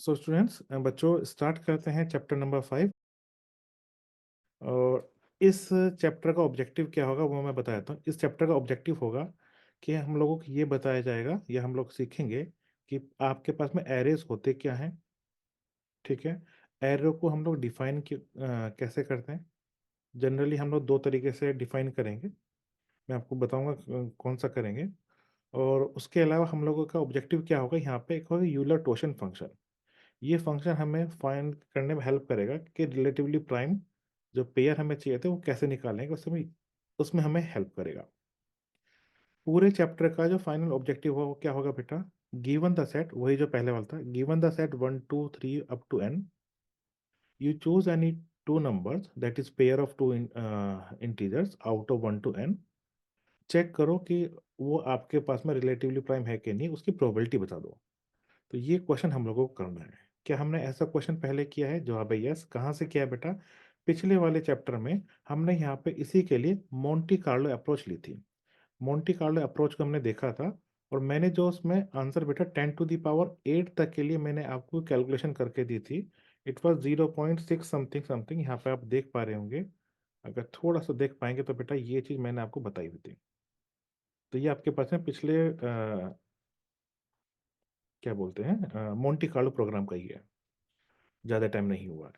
So students बच्चों start करते हैं चैप्टर नंबर 5। और इस चैप्टर का ऑब्जेक्टिव क्या होगा वो मैं बताता हूँ। इस चैप्टर का ऑब्जेक्टिव होगा कि हम लोगों को ये बताया जाएगा या हम लोग सीखेंगे कि आपके पास में एरेज होते क्या हैं। ठीक है। एरे को हम लोग डिफाइन कैसे करते हैं। जनरली हम लोग दो तरीके से डिफाइन करेंगे। मैं आपको बताऊंगा कौन सा करेंगे। और उसके अलावा हम लोगों का ऑब्जेक्टिव क्या होगा, यहाँ पे एक होगा यूलर टोशन फंक्शन। ये फंक्शन हमें फाइंड करने में हेल्प करेगा कि रिलेटिवली प्राइम जो पेयर हमें चाहिए थे वो कैसे निकालेंगे, उसमें उसमें हमें हेल्प करेगा। पूरे चैप्टर का जो फाइनल ऑब्जेक्टिव होगा वो क्या होगा बेटा, गिवन द सेट, वही जो पहले वाला था, given the set 1 2 3 up to n, you choose any two numbers that is pair of two integers out of 1 to n। Check करो कि वो आपके पास में रिलेटिवली प्राइम है कि नहीं, उसकी प्रोबेबिलिटी बता दो। तो ये क्वेश्चन हम लोगों को करना है। क्या हमने ऐसा क्वेश्चन पहले किया है? जवाब है यस। कहाँ से किया है बेटा? पिछले वाले चैप्टर में हमने यहाँ पे इसी के लिए मोंटी कार्लो अप्रोच ली थी। मोंटी कार्लो अप्रोच को हमने देखा था और मैंने जो उसमें आंसर बेटा 10⁸ तक के लिए मैंने आपको कैलकुलेशन करके दी थी। इट वॉज 0.6 समथिंग समथिंग, यहाँ पे आप देख पा रहे होंगे। अगर थोड़ा सा देख पाएंगे तो बेटा ये चीज़ मैंने आपको बताई हुई थी। तो ये आपके पास में पिछले क्या बोलते हैं मोंटी कार्लो प्रोग्राम का ही है, ज़्यादा टाइम नहीं हुआ है।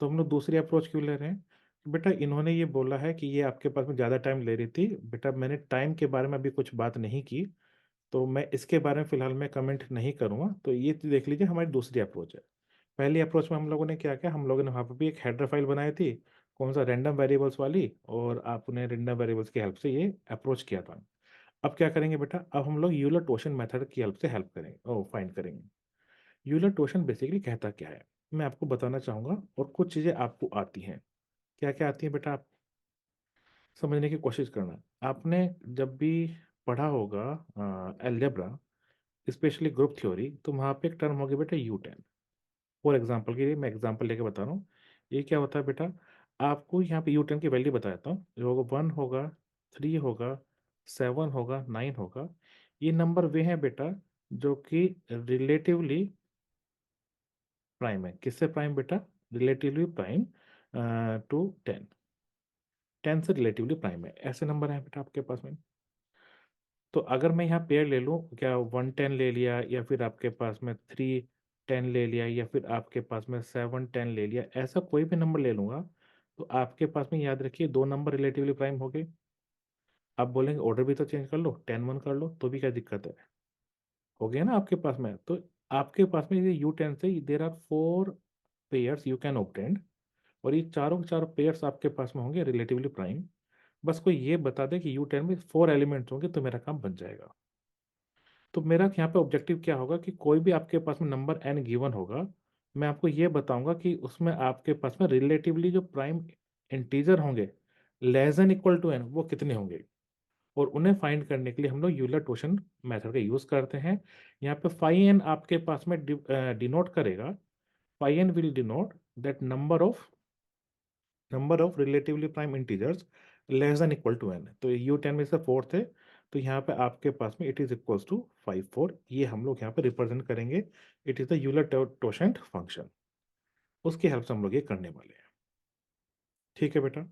तो हम लोग दूसरी अप्रोच क्यों ले रहे हैं? बेटा इन्होंने ये बोला है कि ये आपके पास में ज़्यादा टाइम ले रही थी। बेटा मैंने टाइम के बारे में अभी कुछ बात नहीं की, तो मैं इसके बारे में फिलहाल मैं कमेंट नहीं करूँगा। तो ये देख लीजिए हमारी दूसरी अप्रोच है। पहली अप्रोच में हम लोगों ने क्या किया, हम लोगों ने वहाँ पर भी एक हेडर फाइल बनाई थी, कौन सा, रैंडम वेरिएबल्स वाली, और आपने रैंडम वेरिएबल्स की हेल्प से ये अप्रोच किया था। अब क्या करेंगे बेटा, अब हम लोग यूलर टोशन मेथड की हेल्प से हेल्प करेंगे, ओ फाइंड करेंगे। यूलर टोशन बेसिकली कहता क्या है मैं आपको बताना चाहूँगा, और कुछ चीज़ें आपको आती हैं। क्या क्या आती हैं बेटा, आप समझने की कोशिश करना। आपने जब भी पढ़ा होगा अलजेब्रा, स्पेशली ग्रुप थ्योरी, तो वहाँ पे एक टर्म होगी बेटा U10। फॉर एग्जाम्पल के लिए मैं एग्जाम्पल लेके बता रहा हूँ। ये क्या होता है बेटा, आपको यहाँ पे U10 की वैल्यू बता देता हूँ। जो होगा 1 होगा, 3 होगा, 7 होगा, 9 होगा। ये नंबर वे हैं बेटा जो कि रिलेटिवली प्राइम है। किससे प्राइम बेटा? Relatively prime to 10। 10 से रिलेटिवली प्राइम है, ऐसे नंबर हैं बेटा आपके पास में। तो अगर मैं यहाँ पेयर ले लूँ, क्या 110 ले लिया, या फिर आपके पास में 310 ले लिया, या फिर आपके पास में 710 ले लिया, ऐसा कोई भी नंबर ले लूँगा, तो आपके पास में याद रखिए दो नंबर रिलेटिवली प्राइम हो गए। आप बोलेंगे ऑर्डर भी तो चेंज कर लो, 10 1 कर लो, तो भी क्या दिक्कत है? हो गया ना आपके पास में। तो आपके पास में ये U10 से there are 4 pairs you can obtain, और ये चारों के चारों पेयर्स आपके पास में होंगे रिलेटिवली प्राइम। बस कोई ये बता दे कि U10 में 4 एलिमेंट्स होंगे तो मेरा काम बन जाएगा। तो मेरा यहाँ पे ऑब्जेक्टिव क्या होगा कि कोई भी आपके पास में नंबर n गिवन होगा, मैं आपको ये बताऊंगा कि उसमें आपके पास में रिलेटिवली जो प्राइम इंटीजर होंगे less than equal to n वो कितने होंगे, और उन्हें फाइंड करने के लिए हम लोग यूलर टोशन मेथड का यूज करते हैं। यहाँ पे फाई एन आपके पास में डिनोट करेगा, phi n will denote that number of relatively prime integers less than equal to n। तो U10 में से फोर्थ है, तो यहाँ पे आपके पास में इट इज इक्वल्स टू 5 4, ये हम लोग यहाँ पे रिप्रेजेंट करेंगे। It is the Euler totient function, उसकी हेल्प से हम लोग ये करने वाले हैं। ठीक है बेटा।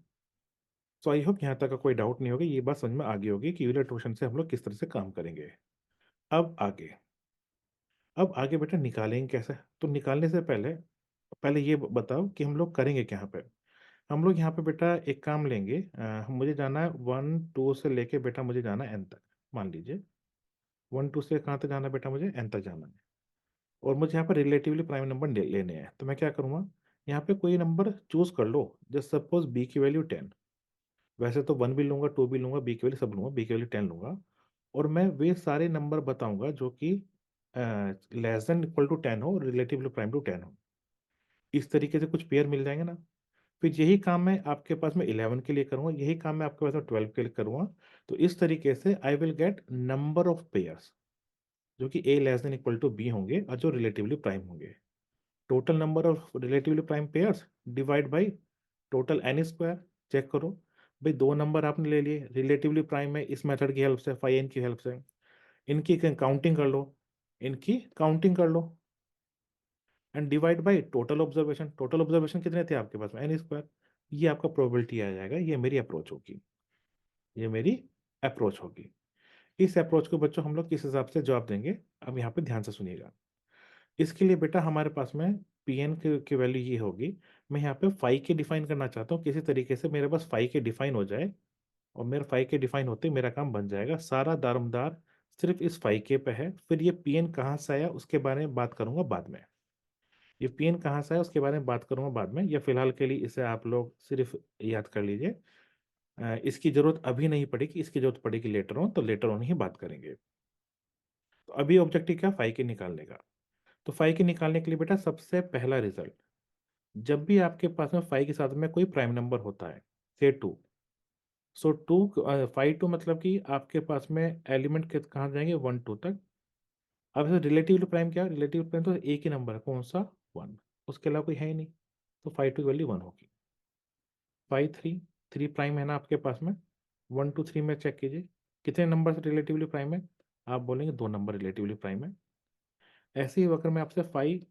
सो आई होप यहाँ तक का कोई डाउट नहीं होगा, ये बात समझ में आ गई होगी कि यूलर टोशन से हम लोग किस तरह से काम करेंगे। अब आगे बेटा निकालेंगे कैसे? तो निकालने से पहले पहले ये बताओ कि हम लोग करेंगे क्या यहाँ पे। हम लोग यहाँ पे बेटा एक काम लेंगे, मुझे जाना है 1 2 से लेके बेटा मुझे जाना है n तक। मान लीजिए 1 2 से कहाँ तक जाना है बेटा, मुझे n तक जाना है, और मुझे यहाँ पर रिलेटिवली प्राइम नंबर लेने हैं। तो मैं क्या करूँगा, यहाँ पे कोई नंबर चूज कर लो। जस्ट सपोज b की वैल्यू 10, वैसे तो 1 भी लूंगा, 2 भी लूंगा, b की वैल्यू सब लूंगा, b की वैल्यू 10 लूंगा, और मैं वे सारे नंबर बताऊंगा जो कि लेस देन इक्वल टू 10 हो, रिलेटिवली प्राइम टू 10 हो। इस तरीके से कुछ पेयर मिल जाएंगे ना। फिर यही काम मैं आपके पास में 11 के लिए करूंगा, यही काम मैं आपके पास में 12 के लिए करूंगा। तो इस तरीके से I will get number of pairs जो कि a less than equal to b होंगे और जो रिलेटिवली प्राइम होंगे। Total number of relatively prime pairs divide by total n square. Check करो भाई, दो नंबर आपने ले लिए रिलेटिवली प्राइम है, इस मेथड की हेल्प से, फाई n की हेल्प से। इनकी काउंटिंग कर लो, इनकी काउंटिंग कर लो, and divide by total observation. Total observation कितने थे आपके पास में, एन स्क्वायर। ये आपका प्रोबेबिलिटी आ जाएगा, ये मेरी अप्रोच होगी, ये मेरी अप्रोच होगी। इस अप्रोच को बच्चों हम लोग किस हिसाब से जवाब देंगे, अब यहाँ पे ध्यान से सुनिएगा। इसके लिए बेटा हमारे पास में पी एन की वैल्यू ये होगी। मैं यहाँ पे फाई के डिफाइन करना चाहता हूँ, किसी तरीके से मेरे पास फाई के डिफाइन हो जाए, और मेरे फाई के डिफाइन होते ही मेरा काम बन जाएगा। सारा दारोमदार सिर्फ इस फाई के पे है। फिर ये पी एन कहाँ से आया उसके बारे में बात करूंगा बाद में। ये पी एन कहाँ से आया उसके बारे में बात करूंगा बाद में, या फिलहाल के लिए इसे आप लोग सिर्फ याद कर लीजिए। इसकी जरूरत अभी नहीं पड़ेगी, इसकी जरूरत पड़ेगी लेटर ऑन, तो लेटर ऑन ही बात करेंगे। तो अभी ऑब्जेक्टिव क्या, फाई के निकालने का। तो फाई के निकालने के लिए बेटा सबसे पहला रिजल्ट, जब भी आपके पास में फाई के साथ में कोई प्राइम नंबर होता है, say two, so two, five two मतलब कि आपके पास में एलिमेंट के कहाँ जाएंगे, वन टू तक। अब रिलेटिव प्राइम क्या, रिलेटिव प्राइम तो एक ही नंबर है, कौन सा, वन, उसके अलावा कोई है ही नहीं। तो फाइव टू की वैल्यू वन होगी। फाइव थ्री, थ्री प्राइम है ना आपके पास में, वन टू थ्री में चेक कीजिए कितने नंबर से रिलेटिवली प्राइम है। आप बोलेंगे दो नंबर रिलेटिवली प्राइम है। ऐसे ही अगर मैं आपसे फाइव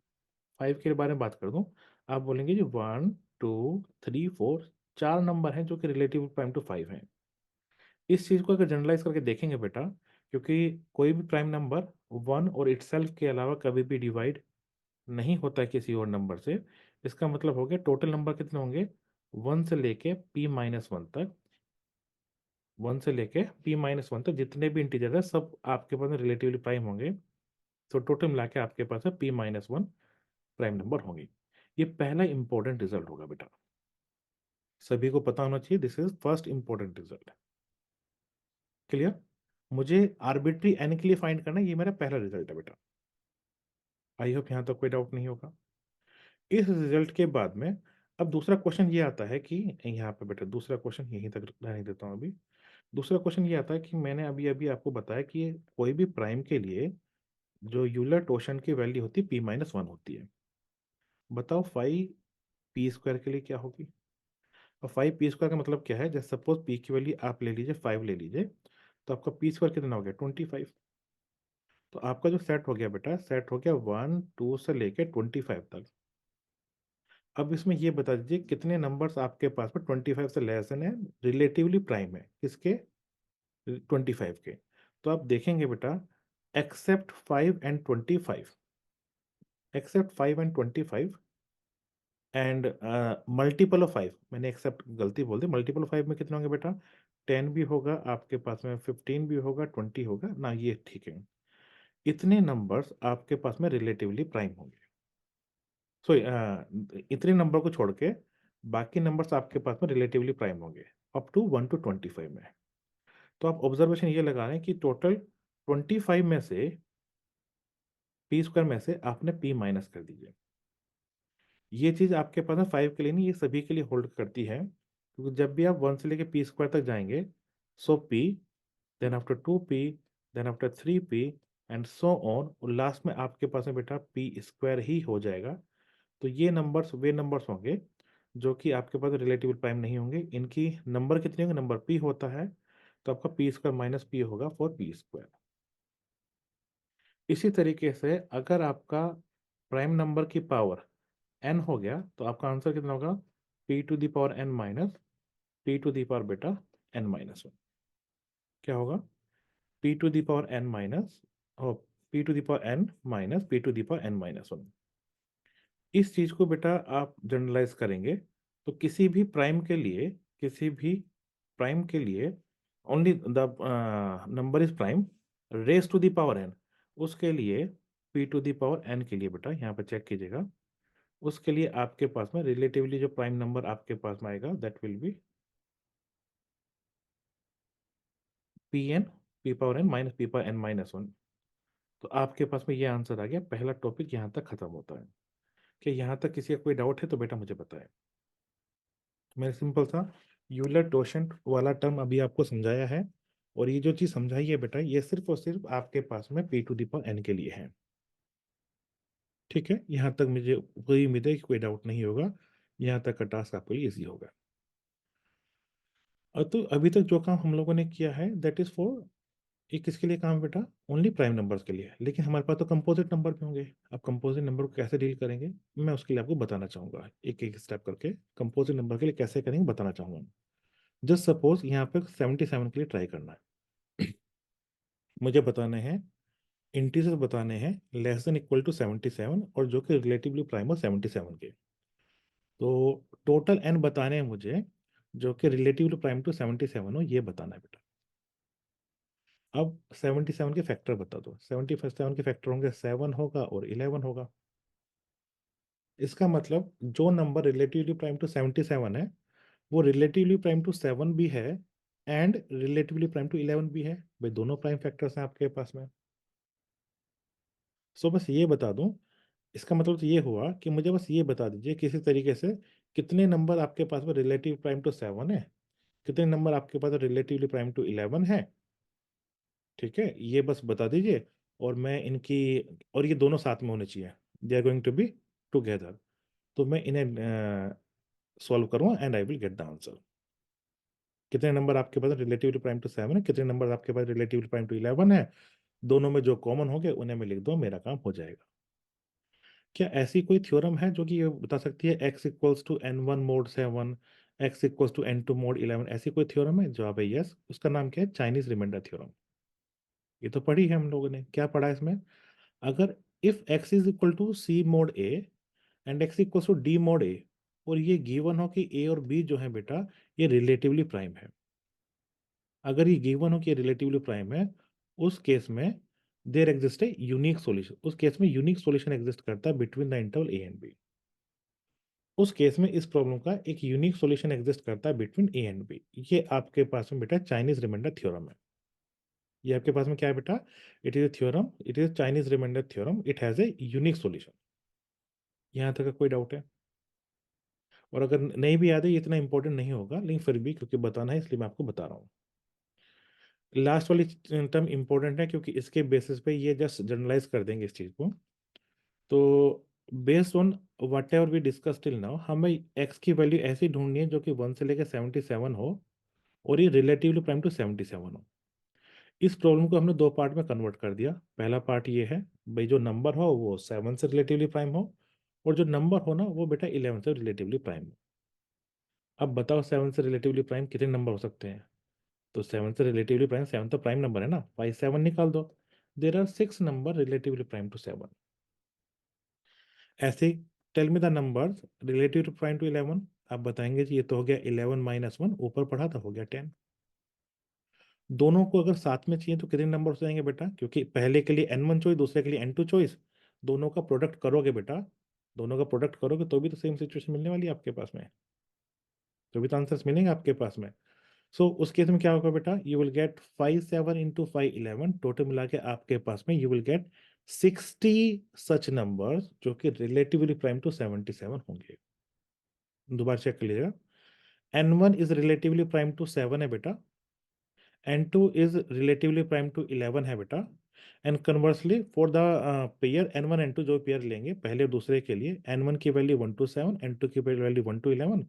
फाइव के बारे में बात कर दूं, आप बोलेंगे जी वन टू थ्री फोर, चार नंबर हैं जो कि रिलेटिव प्राइम टू फाइव हैं। इस चीज को अगर जनरलाइज करके देखेंगे बेटा, क्योंकि कोई भी प्राइम नंबर वन और इटसेल्फ के अलावा कभी भी डिवाइड नहीं होता है किसी और नंबर से। इसका मतलब हो गया टोटल नंबर कितने होंगे, वन से लेके पी माइनस वन तक, वन से लेके पी माइनस वन तक जितने भी इंटीजर है सब आपके पास रिलेटिवली प्राइम होंगे। तो टोटल मिला के आपके पास है P minus one prime number होंगे। ये पहला इंपॉर्टेंट रिजल्ट होगा बेटा, सभी को पता होना चाहिए, this is first important result. Clear. मुझे आर्बिट्री एन के लिए फाइंड करना है, ये मेरा पहला रिजल्ट है बेटा। आई होप यहाँ तक कोई डाउट नहीं होगा। इस रिजल्ट के बाद में अब दूसरा क्वेश्चन ये आता है कि, यहाँ पे बेटा दूसरा क्वेश्चन यहीं तक रहने देता हूँ अभी। दूसरा क्वेश्चन ये आता है कि मैंने अभी अभी आपको बताया कि कोई भी प्राइम के लिए जो यूलर टोशन की वैल्यू होती है पी माइनस वन होती है। बताओ फाइव पी स्क्वायर के लिए क्या होगी। और फाइव पी स्क्वायर का मतलब क्या है, जैसे सपोज पी की वैल्यू आप ले लीजिए, फाइव ले लीजिए, तो आपका पी स्क्वायर कितना हो गया, 25। तो आपका जो सेट हो गया बेटा, सेट हो गया वन टू से लेके 25 तक। अब इसमें ये बता दीजिए कितने नंबर्स आपके पास में 25 से लेस देन है, रिलेटिवली प्राइम है किसके, 25 के। तो आप देखेंगे बेटा, except five and 25, except five and 25 and multiple of five, मैंने एक्सेप्ट गलती बोल दी, मल्टीपल ऑफ फाइव में कितने होंगे बेटा, 10 भी होगा आपके पास में, 15 भी होगा, 20 होगा ना, ये ठीक है। इतने नंबर्स आपके पास में रिलेटिवली प्राइम होंगे। सॉरी, इतने नंबर को छोड़ के बाकी नंबर्स आपके पास में रिलेटिवली प्राइम होंगे अप टू 1 to 25 में। तो आप ऑब्जर्वेशन ये लगा रहे हैं कि टोटल 25 में से, पी स्क्वायर में से आपने पी माइनस कर दीजिए। ये चीज आपके पास में फाइव के लिए नहीं, ये सभी के लिए होल्ड करती है, क्योंकि जब भी आप वन से लेके पी स्क्वायर तक जाएंगे, so P, then after two P, then after three P, and so on, और लास्ट में आपके पास में बेटा पी स्क्वायर ही हो जाएगा। तो ये नंबर्स वे नंबर्स होंगे जो कि आपके पास रिलेटिव प्राइम नहीं होंगे। इनकी नंबर कितने होंगे, नंबर पी होता है, तो आपका पी स्क्वायर माइनस पी होगा फॉर पी स्क्वायर। इसी तरीके से अगर आपका प्राइम नंबर की पावर एन हो गया, तो आपका आंसर कितना होगा, P to the power N minus P to the power बेटा एन माइनस वन। क्या होगा, P to the power N minus, और P to the power N minus P to the power N minus one. इस चीज को बेटा आप generalise करेंगे, तो किसी भी प्राइम के लिए, किसी भी प्राइम के लिए only the number is prime raise to the power n, उसके लिए p to the power n के लिए बेटा यहाँ पे चेक कीजिएगा, उसके लिए आपके पास में रिलेटिवली जो प्राइम नंबर आपके पास में आएगा that will be p n, p power N minus p power N minus one. तो आपके पास में ये आंसर आ गया, पहला टॉपिक यहाँ तक खत्म होता है। कि यहाँ तक किसी का कोई डाउट है तो बेटा मुझे बताएं। मैंने सिंपल सा यूलर टोशेंट वाला टर्म अभी आपको समझाया है, और ये जो चीज़ समझाई है बेटा, ये सिर्फ और सिर्फ आपके पास में p to the power n के लिए है। ठीक है, यहाँ तक मुझे पूरी उम्मीद है कि कोई डाउट नहीं होगा, यहाँ तक का टास्क आपके लिए ईजी होगा। और तो अभी तक जो काम हम लोगों ने किया है दैट इज फॉर ये किसके लिए काम है बेटा? ओनली प्राइम नंबर्स के लिए। लेकिन हमारे पास तो कंपोजिट नंबर भी होंगे। अब कंपोजिट नंबर को कैसे डील करेंगे, मैं उसके लिए आपको बताना चाहूंगा, एक एक स्टेप करके कंपोजिट नंबर के लिए कैसे करेंगे बताना चाहूंगा। जस्ट सपोज यहाँ पे 77 के लिए ट्राई करना है। मुझे बताने हैं, इंटीजर बताने हैं लेस देन इक्वल टू 77 और जो कि रिलेटिवली प्राइम हो 77 के। तो टोटल एन बताने हैं मुझे जो कि रिलेटिवली प्राइम टू 77 हो, ये बताना है बेटा। अब 77 के फैक्टर बता दो। 77 के फैक्टर होंगे 7 होगा और 11 होगा। इसका मतलब जो नंबर रिलेटिवली प्राइम टू 77 है वो रिलेटिवली प्राइम टू 7 भी है एंड रिलेटिवली प्राइम टू 11 भी है। भाई दोनों प्राइम फैक्टर्स हैं आपके पास में। सो बस ये बता दूं, इसका मतलब तो ये हुआ कि मुझे बस ये बता दीजिए किसी तरीके से कितने नंबर आपके पास में रिलेटिव प्राइम टू 7 है, कितने नंबर आपके पास रिलेटिवली प्राइम टू 11 है। ठीक है, ये बस बता दीजिए। और मैं इनकी, और ये दोनों साथ में होने चाहिए, they are going to be together. तो मैं इन्हें सॉल्व करूँगा and I will get the answer. कितने नंबर आपके पास रिलेटिवली प्राइम टू 7 है, कितने नंबर आपके पास रिलेटिवली प्राइम टू 11 है, दोनों में जो कॉमन होंगे उन्हें मैं लिख दो, मेरा काम हो जाएगा। क्या ऐसी कोई थ्योरम है जो कि ये बता सकती है x equals to n1 mod 7, x equals to n2 mod 11? ऐसी कोई थ्योरम है? जवाब है यस। उसका नाम क्या है? Chinese remainder theorem. ये तो पढ़ी है हम लोगों ने। क्या पढ़ा है इसमें? अगर if x is equal to c mod a and x equals to d mod a, और ये गिवन हो कि a और b जो है बेटा ये रिलेटिवली प्राइम है, अगर ये गिवन हो कि रिलेटिवली प्राइम है, उस केस में there exist a unique solution. उस केस में यूनिक सॉल्यूशन एग्जिस्ट करता है between the interval a and b. उस केस में इस प्रॉब्लम का एक यूनिक सॉल्यूशन एग्जिस्ट करता है बिटवीन ए एंड बी। ये आपके पास में बेटा चाइनीज रिमाइंडर थ्योरम है। ये आपके पास में क्या है बेटा? It is a theorem, it is Chinese remainder theorem, it has a unique solution. यहाँ तक का कोई डाउट है? और अगर नहीं भी याद है, ये इतना इंपॉर्टेंट नहीं होगा, लेकिन फिर भी क्योंकि बताना है इसलिए मैं आपको बता रहा हूँ। लास्ट वाली टर्म इंपॉर्टेंट है क्योंकि इसके बेसिस पे ये जस्ट जनरलाइज कर देंगे इस चीज को। तो based on whatever we discuss till now, हमें एक्स की वैल्यू ऐसी ढूंढनी है जो कि 1 से लेकर 77 हो और ये रिलेटिवली प्राइम टू 77 हो। इस प्रॉब्लम को हमने दो पार्ट में कन्वर्ट कर दिया। पहला पार्ट ये है, भाई जो नंबर हो वो 7 से रिलेटिवली प्राइम हो और जो नंबर हो ना वो बेटा 11 से रिलेटिवली प्राइम हो। अब बताओ 7 से रिलेटिवली प्राइम कितने नंबर हो सकते हैं? तो 7 से रिलेटिवली प्राइम, 7 तो प्राइम नंबर है ना, 5 7 निकाल दो। There are 6 number relatively prime to 7। ऐसे tell me the numbers relative to prime to 11। आप बताएंगे जी ये तो हो गया 11 माइनस 1, ऊपर पढ़ा था हो गया 10। दोनों को अगर साथ में चाहिए तो कितने नंबर हो जाएंगे बेटा? क्योंकि पहले के लिए n1 चॉइस, दूसरे के लिए n2 चॉइस, दोनों का प्रोडक्ट करोगे बेटा, दोनों का प्रोडक्ट करोगे तो भी तो सेम सिचुएशन मिलने वाली है आपके पास में, तो भी तो आंसर्स मिलेंगे आपके पास में। सो उस केस में क्या होगा बेटा? You will get 5 7 into 5 11, total मिला के आपके पास में you will get 60 such numbers जो कि रिलेटिवली प्राइम टू 77 होंगे। दोबारा चेक कर लीजिएगा। n1 is relatively prime to 7 है बेटा, n2 is relatively prime to 11 है बेटा, and conversely for the pair n1 n2 जो पेयर लेंगे पहले और दूसरे के लिए, n1 की वैल्यू 1 to 7, n2 की वैल्यू 1 to 11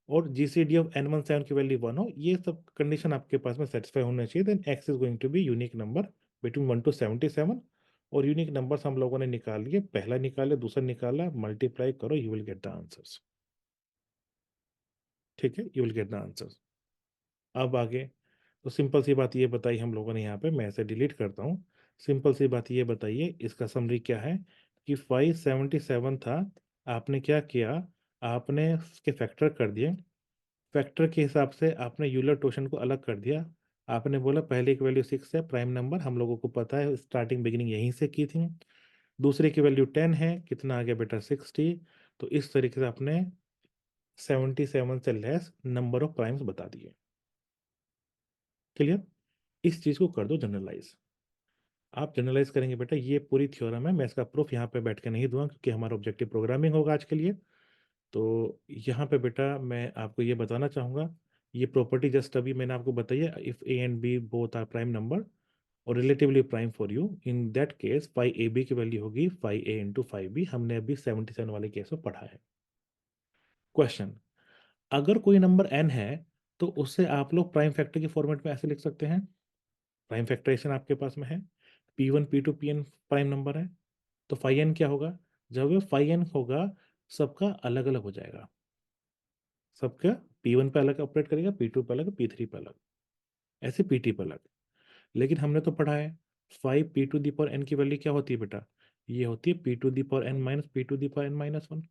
और जीसीडी ऑफ n1 7 की वैल्यू 1 हो, ये सब कंडीशन आपके पास में सेटिस्फाई होना चाहिए। Then x is going to be unique number between 1 to 77। और यूनिक नंबर्स हम लोगों ने निकाल लिए, पहला निकाला दूसरा निकाला, मल्टीप्लाई करो, you will get the answers. ठीक है, you will get the answers. अब आगे तो सिंपल सी बात ये बताई हम लोगों ने यहाँ पे, मैं इसे डिलीट करता हूँ। सिंपल सी बात ये बताइए, इसका समरी क्या है कि 577 था, आपने क्या किया, आपने इसके फैक्टर कर दिए, फैक्टर के हिसाब से आपने यूलर टोशन को अलग कर दिया। आपने बोला पहले की वैल्यू 6 है, प्राइम नंबर हम लोगों को पता है, स्टार्टिंग बिगिनिंग यहीं से की थी। दूसरे की वैल्यू 10 है, कितना आ गया बेटा 60। तो इस तरीके से आपने 77 से लेस नंबर ऑफ प्राइम्स बता दिए। क्लियर? इस चीज को कर दो जनरलाइज। आप जनरलाइज करेंगे बेटा, ये पूरी थ्योरम है, मैं इसका प्रूफ यहाँ पे बैठ के नहीं दूंगा क्योंकि हमारा ऑब्जेक्टिव प्रोग्रामिंग होगा आज के लिए। तो यहाँ पे बेटा मैं आपको ये बताना चाहूंगा, ये प्रॉपर्टी जस्ट अभी मैंने आपको बताई है, if A and B both are prime number और relatively prime for you, in that case 5ab की वैल्यू होगी 5a इंटू 5b। हमने अभी 77 वाले केस में पढ़ा है। क्वेश्चन, अगर कोई नंबर n है तो उससे आप लोग प्राइम फैक्टर के फॉर्मेट में ऐसे लिख सकते हैं, प्राइम फैक्टराइजेशन आपके पास में है, P1 P2 Pn prime number है, तो फाई एन क्या होगा, जब फाई एन होगा सबका अलग अलग हो जाएगा, सबका P1 पे अलग ऑपरेट करेगा, P2 पे अलग, P3 पे अलग, ऐसे P पे अलग। लेकिन हमने तो पढ़ा है 5 P⁴ की वैल्यू क्या होती है बेटा, ये होती है P⁴ माइनस P⁴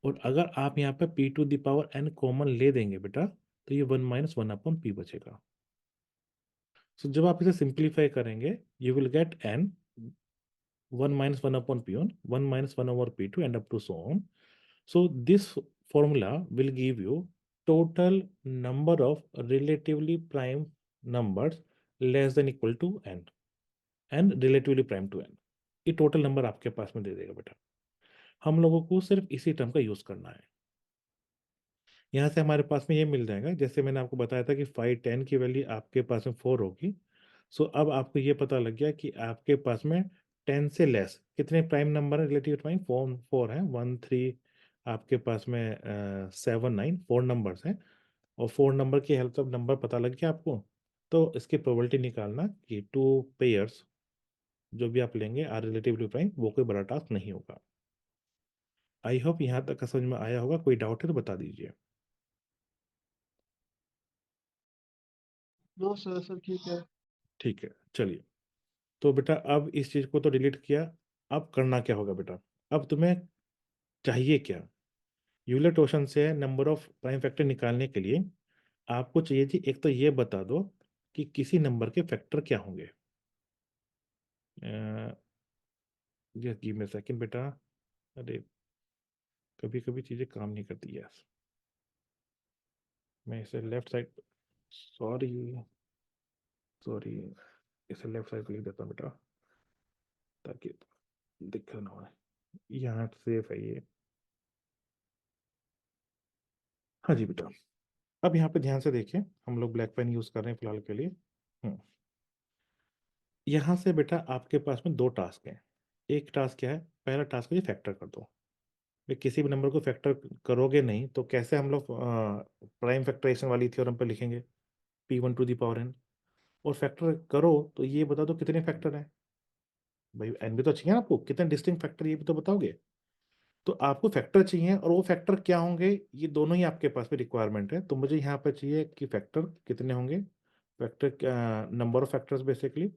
और अगर आप यहाँ पे P⁴ कॉमन ले देंगे बेटा, तो ये 1 माइनस 1/p बचेगा। सो जब आप इसे सिंप्लीफाई करेंगे, you will get n 1 minus 1/p1, 1 minus 1/p2, and up to so on. So this formula will give you total number of relatively prime numbers less than equal to n and relatively prime to n. ये total number आपके पास में दे देगा बेटा। हम लोगों को सिर्फ इसी टर्म का यूज करना है। यहाँ से हमारे पास में ये मिल जाएगा, जैसे मैंने आपको बताया था कि 510 की वैल्यू आपके पास में 4 होगी। सो अब आपको ये पता लग गया कि आपके पास में 10 से लेस कितने प्राइम नंबर है, रिलेटिव प्राइम फोर फोर है, 1 3 आपके पास में 7 9 4 नंबर्स हैं, और 4 नंबर की हेल्प से नंबर पता लग गया आपको। तो इसकी प्रोबेबिलिटी निकालना कि 2 पेयर्स जो भी आप लेंगे आर रिलेटिवली प्राइम, वो कोई बड़ा टास्क नहीं होगा। आई होप यहाँ तक का समझ में आया होगा। कोई डाउट है तो बता दीजिए। नो सर, सर ठीक है। ठीक है, चलिए। तो बेटा अब इस चीज को तो डिलीट किया, अब करना क्या होगा बेटा, अब तुम्हें चाहिए क्या, यूलर टोशन से नंबर ऑफ प्राइम फैक्टर निकालने के लिए आपको चाहिए थी, एक तो ये बता दो कि किसी नंबर के फैक्टर क्या होंगे। जस्ट गिव मी सेकंड बेटा। अरे कभी कभी चीजें काम नहीं करती है। मैं इसे लेफ्ट साइड, सॉरी सॉरी, इसे लेफ्ट साइड लिख देता हूँ बेटा, ताकि दिक्कत ना हो। यहाँ सेफ है ये। हाँ जी बेटा, अब यहाँ पे ध्यान से देखिए, हम लोग ब्लैक पेन यूज कर रहे हैं फिलहाल के लिए। यहाँ से बेटा आपके पास में दो टास्क हैं। एक टास्क क्या है, पहला टास्क है ये फैक्टर कर दो। वे किसी भी नंबर को फैक्टर करोगे नहीं तो कैसे हम लोग प्राइम फैक्टराइजेशन वाली थ्योरम पे लिखेंगे, P1 to the power n। और फैक्टर करो तो ये बता दो कितने फैक्टर हैं, भाई एन भी तो चाहिए ना आपको, कितने डिस्टिंक्ट फैक्टर ये भी तो बताओगे। तो आपको फैक्टर चाहिए, और वो फैक्टर क्या होंगे, ये दोनों ही आपके पास में रिक्वायरमेंट है। तो मुझे यहाँ पर चाहिए कि फैक्टर कितने होंगे, factor number of factors basically,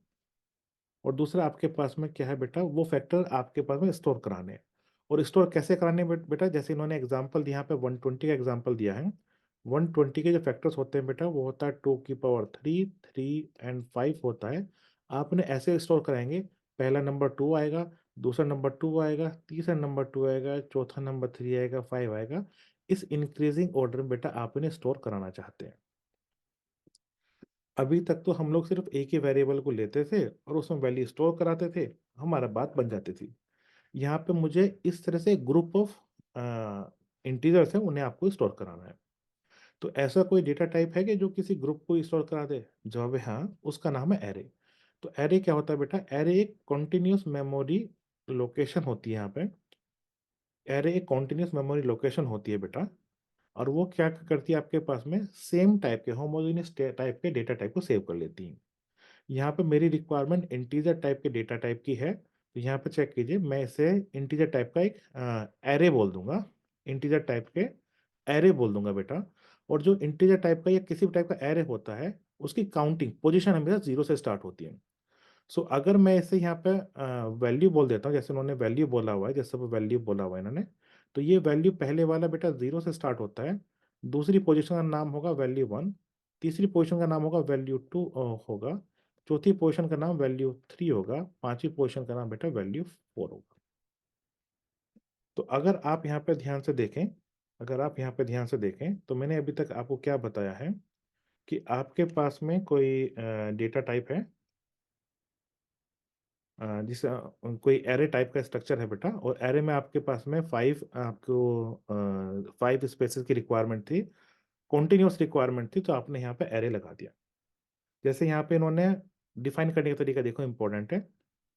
और दूसरा आपके पास में क्या है बेटा, वो फैक्टर आपके पास में स्टोर कराने हैं। और स्टोर कैसे कराने हैं बेटा, जैसे इन्होंने एग्जांपल यहाँ पे 120 का एग्जांपल दिया है। 120 के जो फैक्टर्स होते हैं बेटा, वो होता है 2 की पावर 3, 3 और 5 होता है। आपने ऐसे स्टोर कराएंगे, पहला नंबर 2 आएगा, दूसरा नंबर 2 आएगा, तीसरा नंबर 2 आएगा, चौथा नंबर 3 आएगा, 5 आएगा। इस इंक्रीजिंग ऑर्डर में बेटा आप इन्हें स्टोर कराना चाहते हैं। अभी तक तो हम लोग सिर्फ एक ही वेरिएबल को लेते थे और उसमें वैल्यू स्टोर कराते थे, हमारा बात बन जाती थी। यहाँ पे मुझे इस तरह से ग्रुप ऑफ इंटीजर्स है, उन्हें आपको स्टोर कराना है। तो ऐसा कोई डेटा टाइप है कि जो किसी ग्रुप को स्टोर करा दे, जवाब है हाँ, उसका नाम है एरे। तो एरे क्या होता है बेटा, एरे एक कॉन्टिन्यूस मेमोरी लोकेशन होती है। यहाँ पे एरे एक कॉन्टिन्यूस मेमोरी लोकेशन होती है बेटा, और वो क्या करती है, आपके पास में सेम टाइप के होमोजेनियस टाइप के डेटा टाइप को सेव कर लेती है। यहाँ पे मेरी रिक्वायरमेंट इंटीजर टाइप के डेटा टाइप की है, तो यहाँ पे चेक कीजिए, मैं इसे इंटीजर टाइप का एक एरे बोल दूंगा, इंटीजर टाइप के एरे बोल दूंगा बेटा। और जो इंटीजर टाइप का या किसी भी टाइप का एरे होता है, उसकी काउंटिंग पोजीशन हमेशा 0 से स्टार्ट होती है। सो अगर मैं इसे यहाँ पे वैल्यू बोल देता हूँ, जैसे उन्होंने वैल्यू बोला हुआ है, जैसे वो वैल्यू बोला हुआ है इन्होंने, तो ये वैल्यू पहले वाला बेटा 0 से स्टार्ट होता है, दूसरी पोजीशन का नाम होगा वैल्यू 1, तीसरी पोजीशन का नाम होगा वैल्यू 2 होगा, चौथी पोजीशन का नाम वैल्यू 3 होगा, पांचवी पोजीशन का नाम बेटा वैल्यू 4 होगा। तो अगर आप यहाँ पे ध्यान से देखें, अगर आप यहाँ पे ध्यान से देखें, तो मैंने अभी तक आपको क्या बताया है कि आपके पास में कोई डेटा टाइप है, जिस कोई एरे टाइप का स्ट्रक्चर है बेटा, और एरे में आपके पास में 5 आपको 5 स्पेसेस की रिक्वायरमेंट थी, कॉन्टिन्यूस रिक्वायरमेंट थी, तो आपने यहाँ पे एरे लगा दिया। जैसे यहाँ पे इन्होंने डिफाइन करने का तरीका देखो, इंपॉर्टेंट है।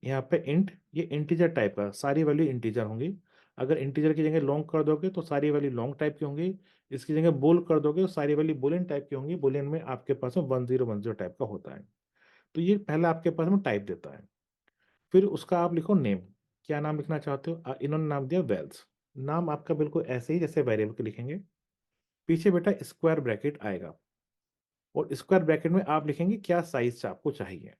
यहाँ पे इंट, ये इंटीजर टाइप का, सारी वैल्यू इंटीजर होंगी। अगर इंटीजर की जगह लॉन्ग कर दोगे तो सारी वैल्यू लॉन्ग टाइप की होंगी, इसकी जगह बोल कर दोगे तो सारी वैल्यू बुलियन टाइप की होंगी। बुलियन में आपके पास में 1010 टाइप का होता है। तो ये पहले आपके पास में टाइप देता है। फिर उसका आप लिखो नेम, क्या नाम लिखना चाहते हो? इन्होंने नाम दिया वेल्स। नाम आपका बिल्कुल ऐसे ही जैसे वेरिएबल के लिखेंगे। पीछे बेटा स्क्वायर ब्रैकेट आएगा, और स्क्वायर ब्रैकेट में आप लिखेंगे क्या साइज आपको चाहिए।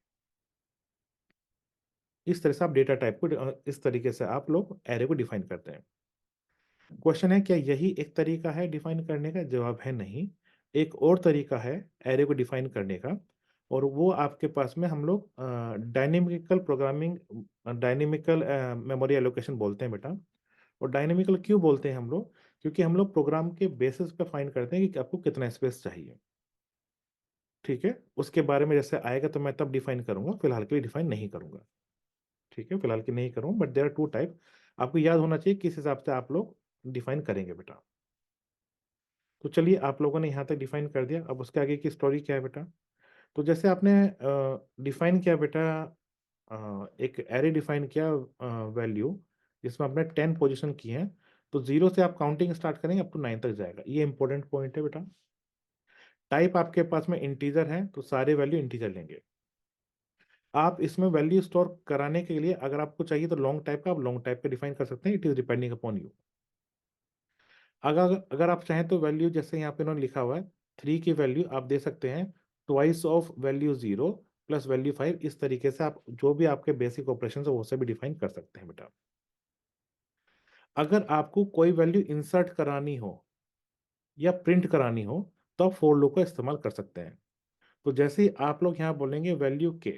इस तरह से आप डेटा टाइप को इस तरीके से आप लोग एरे को डिफाइन करते हैं। क्वेश्चन है क्या यही एक तरीका है डिफाइन करने का? जवाब है नहीं। एक और तरीका है एरे को डिफाइन करने का, और वो आपके पास में हम लोग dynamical programming, dynamical memory allocation बोलते हैं बेटा। और डायनेमिकल क्यों बोलते हैं हम लोग? क्योंकि हम लोग प्रोग्राम के बेसिस पे फाइंड करते हैं कि आपको कितना स्पेस चाहिए। ठीक है, उसके बारे में जैसे आएगा तो मैं तब डिफाइन करूंगा, फिलहाल के लिए डिफाइन नहीं करूंगा। ठीक है, फिलहाल के नहीं करूंगा, but there are two type. आपको याद होना चाहिए किस हिसाब से आप लोग डिफाइन करेंगे बेटा। तो चलिए, आप लोगों ने यहाँ तक डिफाइन कर दिया, अब उसके आगे की स्टोरी क्या है बेटा? तो जैसे आपने डिफाइन किया बेटा, एक एरे डिफाइन किया वैल्यू, जिसमें आपने 10 पोजीशन की है। तो 0 से आप काउंटिंग स्टार्ट करेंगे, अप टू 9 तक जाएगा। ये इंपॉर्टेंट पॉइंट है बेटा। टाइप आपके पास में इंटीजर है, तो सारे वैल्यू इंटीजर लेंगे। आप इसमें वैल्यू स्टोर कराने के लिए अगर आपको चाहिए तो लॉन्ग टाइप का, आप लॉन्ग टाइप का डिफाइन कर सकते हैं। It is depending upon you. अगर अगर आप चाहें तो वैल्यू जैसे यहाँ पे इन्होंने लिखा हुआ है, 3 की वैल्यू आप दे सकते हैं twice of value 0 plus value 5। इस तरीके से आप जो भी आपके बेसिक ऑपरेशन है वो से भी डिफाइन कर सकते हैं बेटा। अगर आपको कोई वैल्यू इंसर्ट करानी हो या प्रिंट करानी हो, तो आप फोर लूप का इस्तेमाल कर सकते हैं। तो जैसे ही आप लोग यहाँ बोलेंगे वैल्यू के,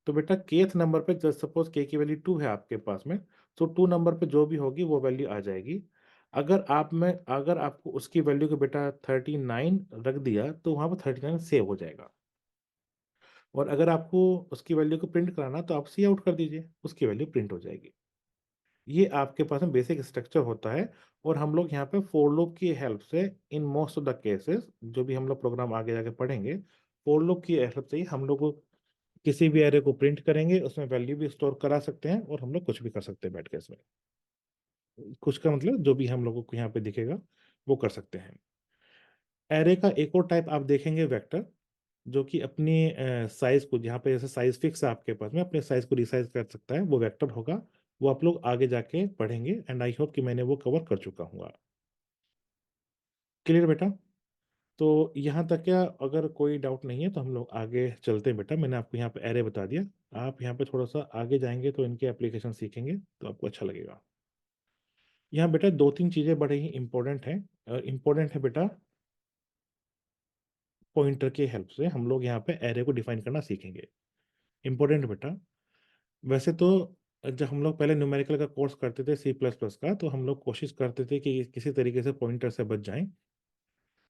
तो बेटा केथ नंबर पे, जस्ट सपोज के की वैल्यू 2 है आपके पास में, तो 2 नंबर पे जो भी होगी वो वैल्यू आ जाएगी। अगर आपको उसकी वैल्यू को बेटा 39 रख दिया, तो वहां पर 39 सेव हो जाएगा। और अगर आपको उसकी वैल्यू को प्रिंट कराना, तो आप सी आउट कर दीजिए, उसकी वैल्यू प्रिंट हो जाएगी। ये आपके पास में बेसिक स्ट्रक्चर होता है। और हम लोग यहाँ पे फोर लूप की हेल्प से, in most of the cases, जो भी हम लोग प्रोग्राम आगे जाके पढ़ेंगे, फोर लूप की हेल्प से ही हम लोग किसी भी एरे को प्रिंट करेंगे, उसमें वैल्यू भी स्टोर करा सकते हैं, और हम लोग कुछ भी कर सकते हैं बैठ के इसमें। कुछ का मतलब जो भी हम लोगों को यहाँ पे दिखेगा वो कर सकते हैं। एरे का एक और टाइप आप देखेंगे वेक्टर, जो कि अपनी साइज को, जहाँ पे जैसे साइज फिक्स है आपके पास में, अपने साइज को रिसाइज कर सकता है, वो वेक्टर होगा। वो आप लोग आगे जाके पढ़ेंगे, एंड आई होप कि मैंने वो कवर कर चुका हूँ। क्लियर बेटा? तो यहाँ तक क्या, अगर कोई डाउट नहीं है तो हम लोग आगे चलते हैं बेटा। मैंने आपको यहाँ पे एरे बता दिया। आप यहाँ पे थोड़ा सा आगे जाएंगे तो इनके एप्लीकेशन सीखेंगे, तो आपको अच्छा लगेगा। यहाँ बेटा दो तीन चीज़ें बड़े ही इंपॉर्टेंट हैं, और इम्पोर्टेंट है बेटा। पॉइंटर की हेल्प से हम लोग यहाँ पे एरे को डिफाइन करना सीखेंगे। इंपॉर्टेंट बेटा। वैसे तो जब हम लोग पहले न्यूमेरिकल का कोर्स करते थे सी प्लस प्लस का, तो हम लोग कोशिश करते थे कि किसी तरीके से पॉइंटर से बच जाएं।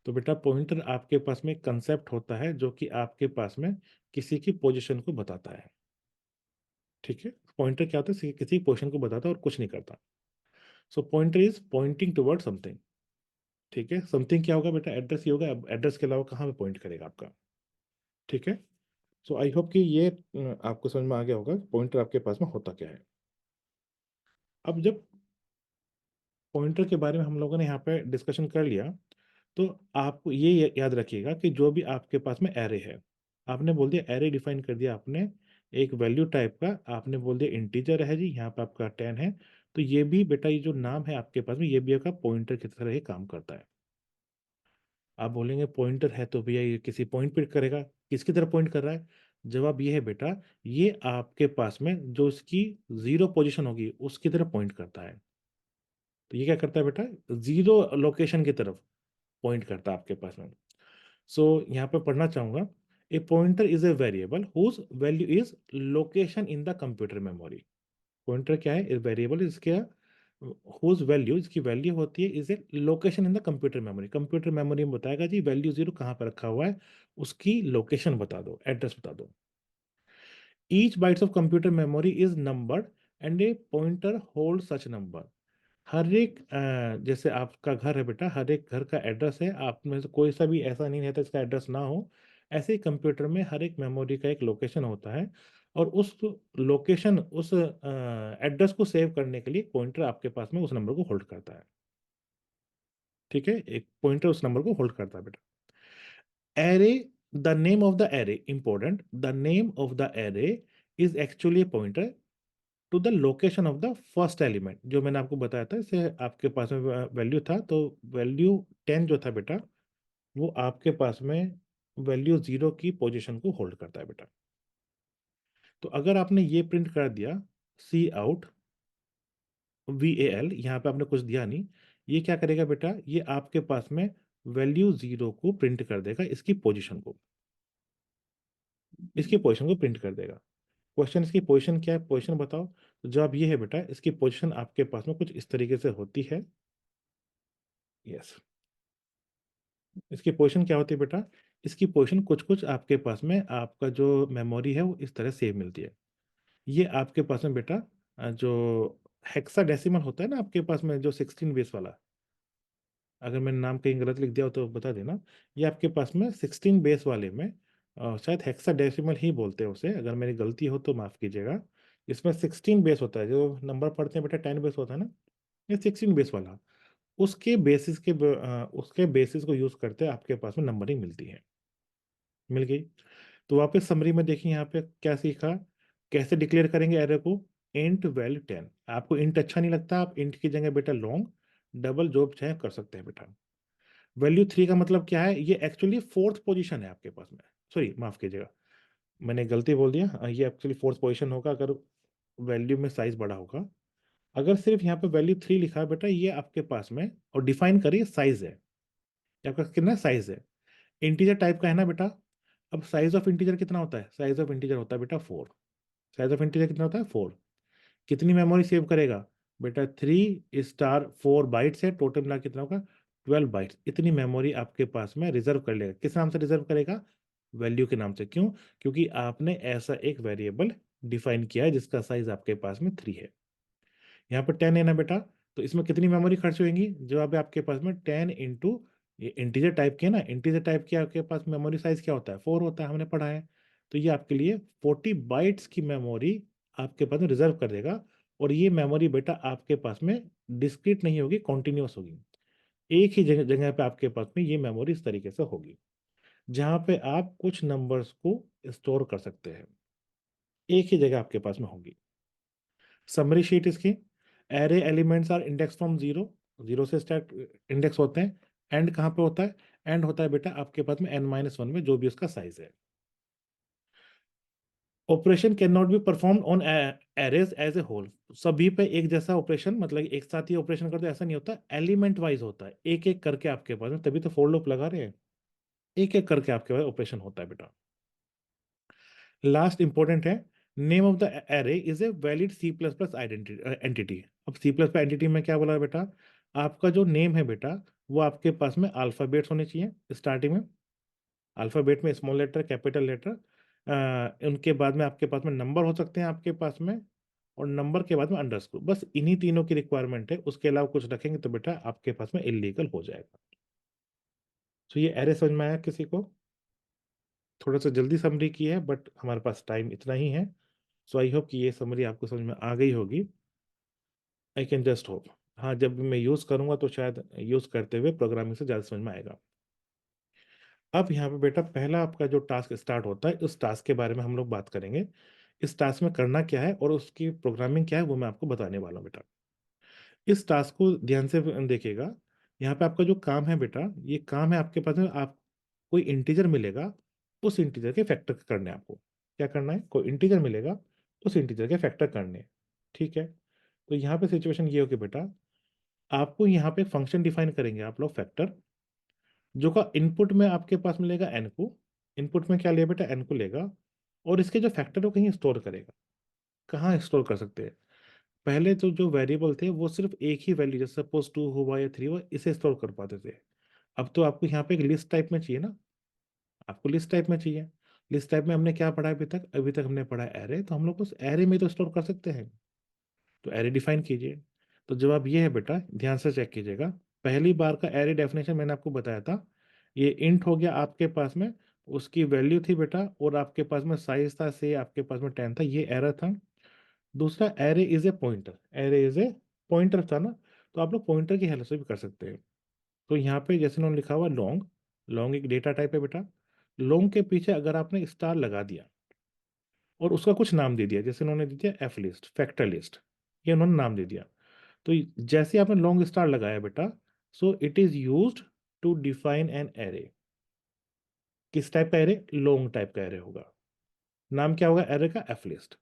तो बेटा पॉइंटर आपके पास में कंसेप्ट होता है, जो कि आपके पास में किसी की पोजीशन को बताता है। ठीक है, पॉइंटर क्या होता है? किसी पोजीशन को बताता है और कुछ नहीं करता। So pointer is pointing toward something. ठीक है, समथिंग क्या होगा बेटा? एड्रेस ही होगा। अब एड्रेस के अलावा कहाँ पे पॉइंट करेगा आपका? ठीक है। सो आई होप कि ये आपको समझ में आ गया होगा पॉइंटर आपके पास में होता क्या है। अब जब पॉइंटर के बारे में हम लोगों ने यहाँ पे डिस्कशन कर लिया, तो आपको ये याद रखिएगा कि जो भी आपके पास में एरे है, आपने बोल दिया एरे डिफाइन कर दिया आपने, एक वैल्यू टाइप का आपने बोल दिया इंटीजर है जी, यहाँ पे आपका 10 है। तो ये भी बेटा, ये जो नाम है आपके पास में, ये भी आपका पॉइंटर की तरह ही काम करता है। आप बोलेंगे पॉइंटर है तो भैया ये किसी पॉइंट पे करेगा, किसकी तरफ पॉइंट कर रहा है? जवाब ये है बेटा, ये आपके पास में जो इसकी 0 पोजीशन होगी उसकी तरफ पॉइंट करता है। तो ये क्या करता है बेटा? 0 लोकेशन की तरफ पॉइंट करता है आपके पास में। सो यहाँ पे पढ़ना चाहूंगा, a pointer is a variable whose value is location in the computer memory. Pointer क्या है? वेरिएबल इसके हुज वैल्यू, इसकी वैल्यू होती है is a location in the computer memory. Computer memory में बताएगा जी वैल्यू 0 कहाँ पर रखा हुआ है, उसकी लोकेशन बता दो, एड्रेस बता दो। Each bytes of computer memory is numbered and a pointer hold such number. हर एक जैसे आपका घर है बेटा, हर एक घर का एड्रेस है, आप में से कोई सा भी ऐसा नहीं रहता इसका एड्रेस ना हो। ऐसे ही कंप्यूटर में हर एक मेमोरी का एक लोकेशन होता है, और उस लोकेशन, उस एड्रेस को सेव करने के लिए पॉइंटर आपके पास में उस नंबर को होल्ड करता है। ठीक है, एक पॉइंटर उस नंबर को होल्ड करता है बेटा। Array the name of the array important, the name of the array is actually pointer to the location of the first element. जो मैंने आपको बताया था, इसे आपके पास में वैल्यू था, तो वैल्यू 10 जो था बेटा, वो आपके पास में वैल्यू 0 की पोजीशन को होल्ड करता है बेटा। तो अगर आपने ये प्रिंट कर दिया सी आउट VAL, यहाँ पे आपने कुछ दिया नहीं, ये क्या करेगा बेटा, ये आपके पास में वैल्यू 0 को प्रिंट कर देगा, इसकी पोजीशन को प्रिंट कर देगा। क्वेश्चन इसकी पोजीशन क्या है, पोजीशन बताओ। तो जवाब ये है बेटा, इसकी पोजीशन आपके पास में कुछ इस तरीके से होती है। यस, इसकी पोजीशन क्या होती है बेटा, इसकी पोजीशन कुछ कुछ आपके पास में आपका जो मेमोरी है वो इस तरह सेव मिलती है। ये आपके पास में बेटा जो हेक्साडेसिमल होता है ना आपके पास में, जो 16 बेस वाला, अगर मैंने नाम कहीं गलत लिख दिया हो तो बता देना। ये आपके पास में 16 बेस वाले में शायद हेक्साडेसिमल ही बोलते हैं उसे, अगर मेरी गलती हो तो माफ़ कीजिएगा। इसमें 16 बेस होता है, जो नंबर पढ़ते हैं बेटा 10 बेस होता है ना, ये 16 बेस वाला, उसके बेसिस को यूज़ करते आपके पास में नंबरिंग मिलती है। मिल गई। तो वापस समरी में देखिए यहाँ पे क्या सीखा, कैसे डिक्लेयर करेंगे एरर को, इंट वैल्यू 10। आपको इंट अच्छा नहीं लगता, आप इंट की जगह बेटा लॉन्ग डबल जॉब चाहे कर सकते हैं बेटा। वैल्यू 3 का मतलब क्या है, ये एक्चुअली फोर्थ पोजीशन है आपके पास में, सॉरी माफ कीजिएगा, मैंने गलती बोल दिया, ये एक्चुअली फोर्थ पोजीशन होगा अगर वैल्यू में साइज बड़ा होगा। अगर सिर्फ यहाँ पे वैल्यू 3 लिखा है बेटा, ये आपके पास में, और डिफाइन करिए साइज है, ये आपका कितना साइज है, इंटीजर टाइप का है ना बेटा। अब साइज ऑफ इंटीजर कितना होता है, साइज ऑफ इंटीजर होता है बेटा 4। साइज ऑफ इंटीजर कितना होता है 4। कितनी मेमोरी सेव करेगा बेटा, 3 * 4 बाइट्स है, टोटल मिला कितना होगा 12 बाइट्स। इतनी मेमोरी आपके पास में रिजर्व कर लेगा, किस नाम से रिजर्व करेगा, वैल्यू के नाम से। क्यों, क्योंकि आपने ऐसा एक वेरिएबल डिफाइन किया है जिसका साइज आपके पास में 3 है। यहाँ पर 10 है ना बेटा, तो इसमें कितनी मेमोरी खर्च होगी, जवाब है आपके पास में 10 इंटू, ये इंटीजर टाइप के ना, इंटीजर टाइप के आपके पास मेमोरी साइज क्या होता है 4 होता है, हमने पढ़ा है। तो ये आपके लिए 40 बाइट्स की मेमोरी आपके पास में रिजर्व कर देगा। और ये मेमोरी बेटा आपके पास में डिस्क्रीट नहीं होगी, कॉन्टिन्यूस होगी। एक ही जगह जगह पे आपके पास में ये मेमोरी इस तरीके से होगी, जहाँ पे आप कुछ नंबर्स को स्टोर कर सकते हैं, एक ही जगह आपके पास में होगी। समरी शीट इसकी, array elements are index from zero, zero से स्टार्ट इंडेक्स होते हैं। एंड कहाँ पे होता है, एंड होता है बेटा आपके पास में n-1 में, जो भी उसका साइज है। Operation can not be perform on arrays as a whole, सभी पे एक जैसा ऑपरेशन, मतलब एक साथ ही ऑपरेशन करते ऐसा नहीं होता, एलिमेंट वाइज होता है, एक एक करके आपके पास में, तभी तो फोर लूप लगा रहे हैं, एक एक करके आपके पास ऑपरेशन होता है बेटा। लास्ट इंपॉर्टेंट है, name of the array is a valid C plus plus entity. अब सी प्लस प्लस एंटिटी में क्या बोला है बेटा, आपका जो नेम है बेटा, वो आपके पास में अल्फाबेट्स होने चाहिए स्टार्टिंग में, अल्फाबेट में स्मॉल लेटर कैपिटल लेटर, उनके बाद में आपके पास में नंबर हो सकते हैं आपके पास में, और नंबर के बाद में अंडरस्कोर, बस इन्हीं तीनों की रिक्वायरमेंट है, उसके अलावा कुछ रखेंगे तो बेटा आपके पास में इलीगल हो जाएगा। तो ये एरे समझ में आया किसी को, थोड़ा सा जल्दी समरी की है बट हमारे पास टाइम इतना ही है। सो आई होप कि ये समरी आपको समझ में आ गई होगी, आई कैन जस्ट होप। हाँ, जब भी मैं यूज़ करूँगा तो शायद यूज़ करते हुए प्रोग्रामिंग से ज़्यादा समझ में आएगा। अब यहाँ पे बेटा पहला आपका जो टास्क स्टार्ट होता है, उस टास्क के बारे में हम लोग बात करेंगे। इस टास्क में करना क्या है और उसकी प्रोग्रामिंग क्या है, वो मैं आपको बताने वाला हूँ बेटा। इस टास्क को ध्यान से देखिएगा। यहाँ पे आपका जो काम है बेटा, ये काम है आपके पास में, आप कोई इंटीजर मिलेगा, उस इंटीजर के फैक्टर करने हैं आपको। क्या करना है, कोई इंटीजर मिलेगा, उस इंटीजर के फैक्टर करने हैं। ठीक है, तो यहाँ पे सिचुएशन ये होगी बेटा, आपको यहाँ पे फंक्शन डिफाइन करेंगे आप लोग फैक्टर, जो का इनपुट में आपके पास मिलेगा एन को, इनपुट में क्या लिया बेटा एन को लेगा, और इसके जो फैक्टर वो कहीं स्टोर करेगा। कहाँ स्टोर कर सकते हैं, पहले तो जो वेरिएबल थे वो सिर्फ एक ही वैल्यू, जैसे सपोज 2 हुआ या 3 हुआ, इसे स्टोर कर पाते थे। अब तो आपको यहाँ पे एक लिस्ट टाइप में चाहिए ना, आपको लिस्ट टाइप में चाहिए। लिस्ट टाइप में हमने क्या पढ़ा है अभी तक, हमने पढ़ा है एरे, तो हम लोग उस एरे में तो स्टोर कर सकते हैं। तो एरे डिफाइन कीजिए। तो जवाब ये है बेटा, ध्यान से चेक कीजिएगा। पहली बार का एरे डेफिनेशन मैंने आपको बताया था, ये इंट हो गया आपके पास में, उसकी वैल्यू थी बेटा, और आपके पास में साइज था, से आपके पास में 10 था, ये एरर था। दूसरा, array is a pointer, array is a pointer था ना, तो आप लोग पॉइंटर की हेल्प से भी कर सकते हैं। तो यहाँ पे जैसे उन्होंने लिखा हुआ लॉन्ग, लॉन्ग एक डेटा टाइप है बेटा, लॉन्ग के पीछे अगर आपने स्टार लगा दिया और उसका कुछ नाम दे दिया, जैसे उन्होंने दे दिया एफ लिस्ट, फैक्टर लिस्ट, ये उन्होंने नाम दे दिया, तो जैसे आपने लॉन्ग स्टार लगाया बेटा, so it is used to define an array. किस टाइप का एरे? लॉन्ग टाइप का एरे होगा। नाम क्या होगा एरे का? F list.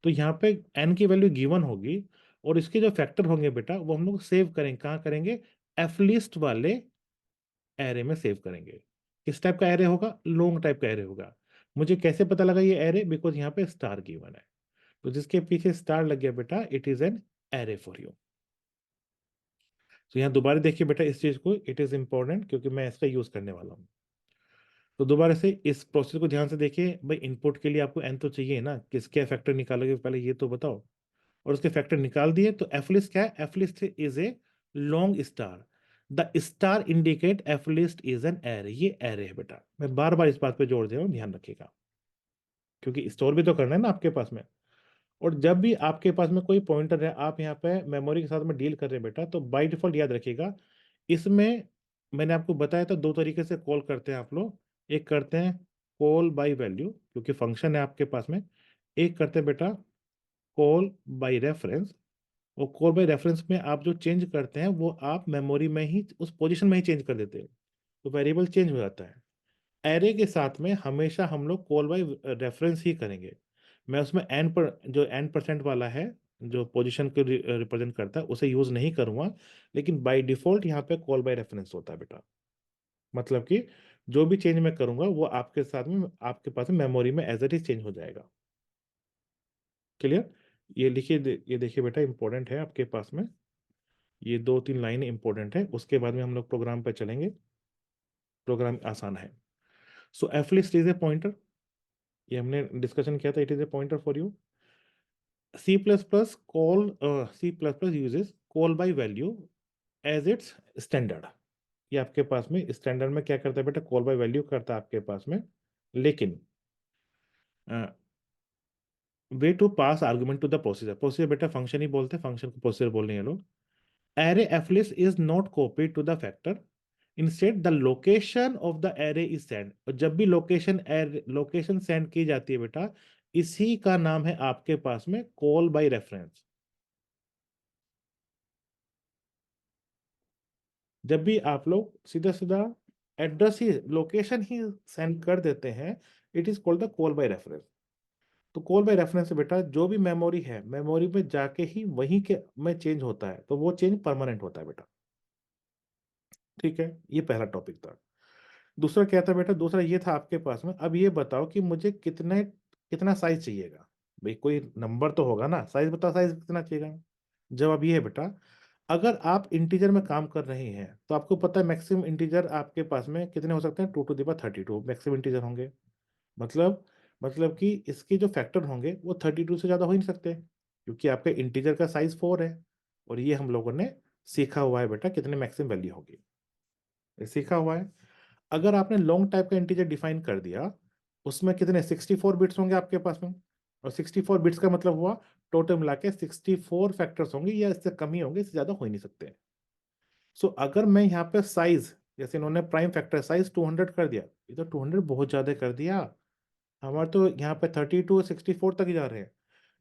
तो यहाँ पे एन की वैल्यू गिवन होगी और इसके जो फैक्टर होंगे बेटा वो हम लोग सेव करेंगे, कहाँ करेंगे? एफ लिस्ट वाले एरे में सेव करेंगे। किस टाइप का एरे होगा? लॉन्ग टाइप का एरे होगा। मुझे कैसे पता लगा ये एरे? बिकॉज यहाँ पे स्टार गिवन है, तो जिसके पीछे स्टार लग गया बेटा, it is an array for you. तो यहाँ दोबारा देखिए बेटा इस चीज को, इट इज इंपॉर्टेंट क्योंकि मैं इसका यूज करने वाला हूँ। तो दोबारा से इस प्रोसेस को ध्यान से देखिए भाई, इनपुट के लिए आपको एन तो चाहिए ना, किसके फैक्टर निकालोगे पहले ये तो बताओ। और उसके फैक्टर निकाल दिए, तो एफ लिस्ट क्या है? F list is a long star. The star indicate F list is an array. ये एरे है बेटा, मैं बार बार इस बात पे जोर दे रहा हूँ, ध्यान रखिएगा, क्योंकि स्टोर भी तो करना है ना आपके पास में। और जब भी आपके पास में कोई पॉइंटर है, आप यहाँ पे मेमोरी के साथ में डील कर रहे हैं बेटा, तो बाय डिफॉल्ट याद रखिएगा, इसमें मैंने आपको बताया था दो तरीके से कॉल करते हैं आप लोग। एक करते हैं कॉल बाय वैल्यू, क्योंकि फंक्शन है आपके पास में। एक करते हैं बेटा कॉल बाय रेफरेंस। और कॉल बाय रेफरेंस में आप जो चेंज करते हैं वो आप मेमोरी में ही उस पोजीशन में ही चेंज कर देते हैं, तो वेरिएबल चेंज हो जाता है। एरे के साथ में हमेशा हम लोग कॉल बाय रेफरेंस ही करेंगे। मैं उसमें एन पर जो एन परसेंट वाला है, जो पोजीशन को रिप्रेजेंट करता है, उसे यूज नहीं करूंगा। लेकिन बाय डिफॉल्ट यहाँ पे कॉल बाय रेफरेंस होता है बेटा। मतलब कि जो भी चेंज मैं करूंगा वो आपके साथ में आपके पास में मेमोरी में एज इट इज चेंज हो जाएगा। क्लियर? ये लिखिए, ये देखिए बेटा, इंपॉर्टेंट है आपके पास में। ये दो तीन लाइनें इंपॉर्टेंट है, उसके बाद में हम लोग प्रोग्राम पे चलेंगे। प्रोग्राम आसान है। So F list is a pointer, ये हमने डिस्कशन किया था, it is a pointer for you. C plus plus call C plus plus uses call by value as its standard. ये आपके पास में स्टैंडर्ड में क्या करता है बेटा? कॉल बाय वैल्यू करता है आपके पास में। लेकिन way to pass argument to the procedure, procedure बेटा फंक्शन ही बोलते हैं, फंक्शन को प्रोसीजर बोल रहे हैं लोग। array flist is not copied to the factor, instead the location of the array is sent। और जब भी लोकेशन सेंड की जाती है बेटा, इसी का नाम है आपके पास में कॉल बाय रेफरेंस। जब भी आप लोग सीधा सीधा एड्रेस ही, लोकेशन ही सेंड कर देते हैं, it is called the call by reference. तो कॉल बाय रेफरेंस से बेटा जो भी मेमोरी है, मेमोरी में जाके ही वहीं के में चेंज होता है, तो वो चेंज परमानेंट होता है बेटा। ठीक है, ये पहला टॉपिक था। दूसरा क्या था बेटा? दूसरा ये था आपके पास में, अब ये बताओ कि मुझे कितना साइज चाहिएगा। भाई कोई नंबर तो होगा ना, साइज बताओ, साइज कितना चाहिएगा। जवाब ये है बेटा, अगर आप इंटीजर में काम कर रहे हैं तो आपको पता है मैक्सिमम इंटीजर आपके पास में कितने हो सकते हैं? 2 to the power 32 maximum integer होंगे। मतलब मतलब कि इसके जो फैक्टर होंगे वो 32 से ज़्यादा हो ही नहीं सकते, क्योंकि आपके इंटीजर का साइज 4 है। और ये हम लोगों ने सीखा हुआ है बेटा, कितने मैक्सिमम वैल्यू होगी, ये सीखा हुआ है। अगर आपने लॉन्ग टाइप का इंटीजर डिफाइन कर दिया, उसमें कितने 64 बिट्स होंगे आपके पास में। और 64 बिट्स का मतलब हुआ टोटल मिला के 64 फैक्टर्स होंगे, या इससे कम ही होंगे, इससे ज्यादा हो ही नहीं सकते। सो अगर मैं यहाँ पे साइज, जैसे इन्होंने प्राइम फैक्टर साइज 200 कर दिया, ये तो 200 बहुत ज्यादा कर दिया। हमारे तो यहाँ पे 32 64 तक ही जा रहे हैं।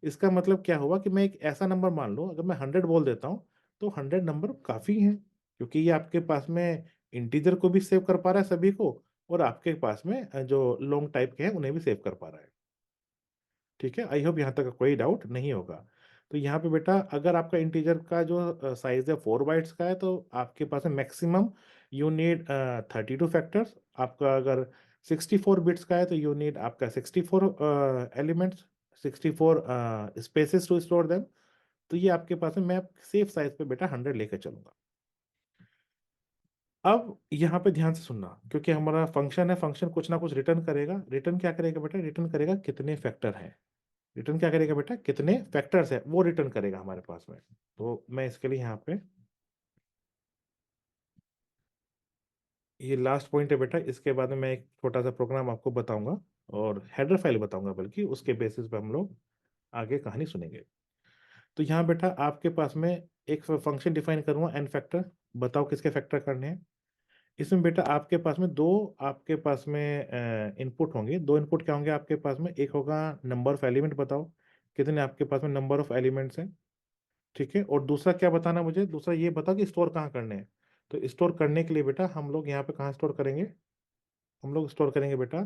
इसका मतलब क्या हुआ कि मैं एक ऐसा नंबर मान लो, अगर मैं 100 बोल देता हूँ, तो 100 नंबर काफी है, क्योंकि ये आपके पास में इंटीजर को भी सेव कर पा रहा है सभी को, और आपके पास में जो लॉन्ग टाइप के हैं उन्हें भी सेव कर पा रहा है। ठीक है, आई होप यहाँ तक कोई डाउट नहीं होगा। तो यहाँ पे बेटा अगर आपका इंटीजर का जो साइज है 4 बाइट्स का है, तो आपके पास में मैक्सिमम यू नीड 32 फैक्टर्स। आपका अगर 64 बिट्स का है तो यू नीड आपका 64 elements, 64 spaces to store them. तो ये आपके पास में, मैं सेफ साइज पे बेटा 100 लेकर चलूंगा। अब यहाँ पे ध्यान से सुनना, क्योंकि हमारा फंक्शन है, फंक्शन कुछ ना कुछ रिटर्न करेगा। रिटर्न क्या करेगा बेटा? रिटर्न करेगा कितने फैक्टर हैं। रिटर्न क्या करेगा बेटा? कितने फैक्टर्स है वो रिटर्न करेगा हमारे पास में। तो मैं इसके लिए यहाँ पे, ये लास्ट पॉइंट है बेटा, इसके बाद में मैं एक छोटा सा प्रोग्राम आपको बताऊंगा और हेडर फाइल बताऊंगा, बल्कि उसके बेसिस पे हम लोग आगे कहानी सुनेंगे। तो यहाँ बेटा आपके पास में एक फंक्शन डिफाइन करूंगा एन फैक्टर। बताओ किसके फैक्टर करने हैं? इसमें बेटा आपके पास में दो, आपके पास में इनपुट होंगे। दो इनपुट क्या होंगे आपके पास में? एक होगा नंबर ऑफ एलिमेंट, बताओ कितने आपके पास में नंबर ऑफ एलिमेंट्स हैं। ठीक है, और दूसरा क्या बताना मुझे? दूसरा ये बताओ कि स्टोर कहाँ करने हैं। तो स्टोर करने के लिए बेटा हम लोग यहाँ पे कहाँ स्टोर करेंगे? हम लोग स्टोर करेंगे बेटा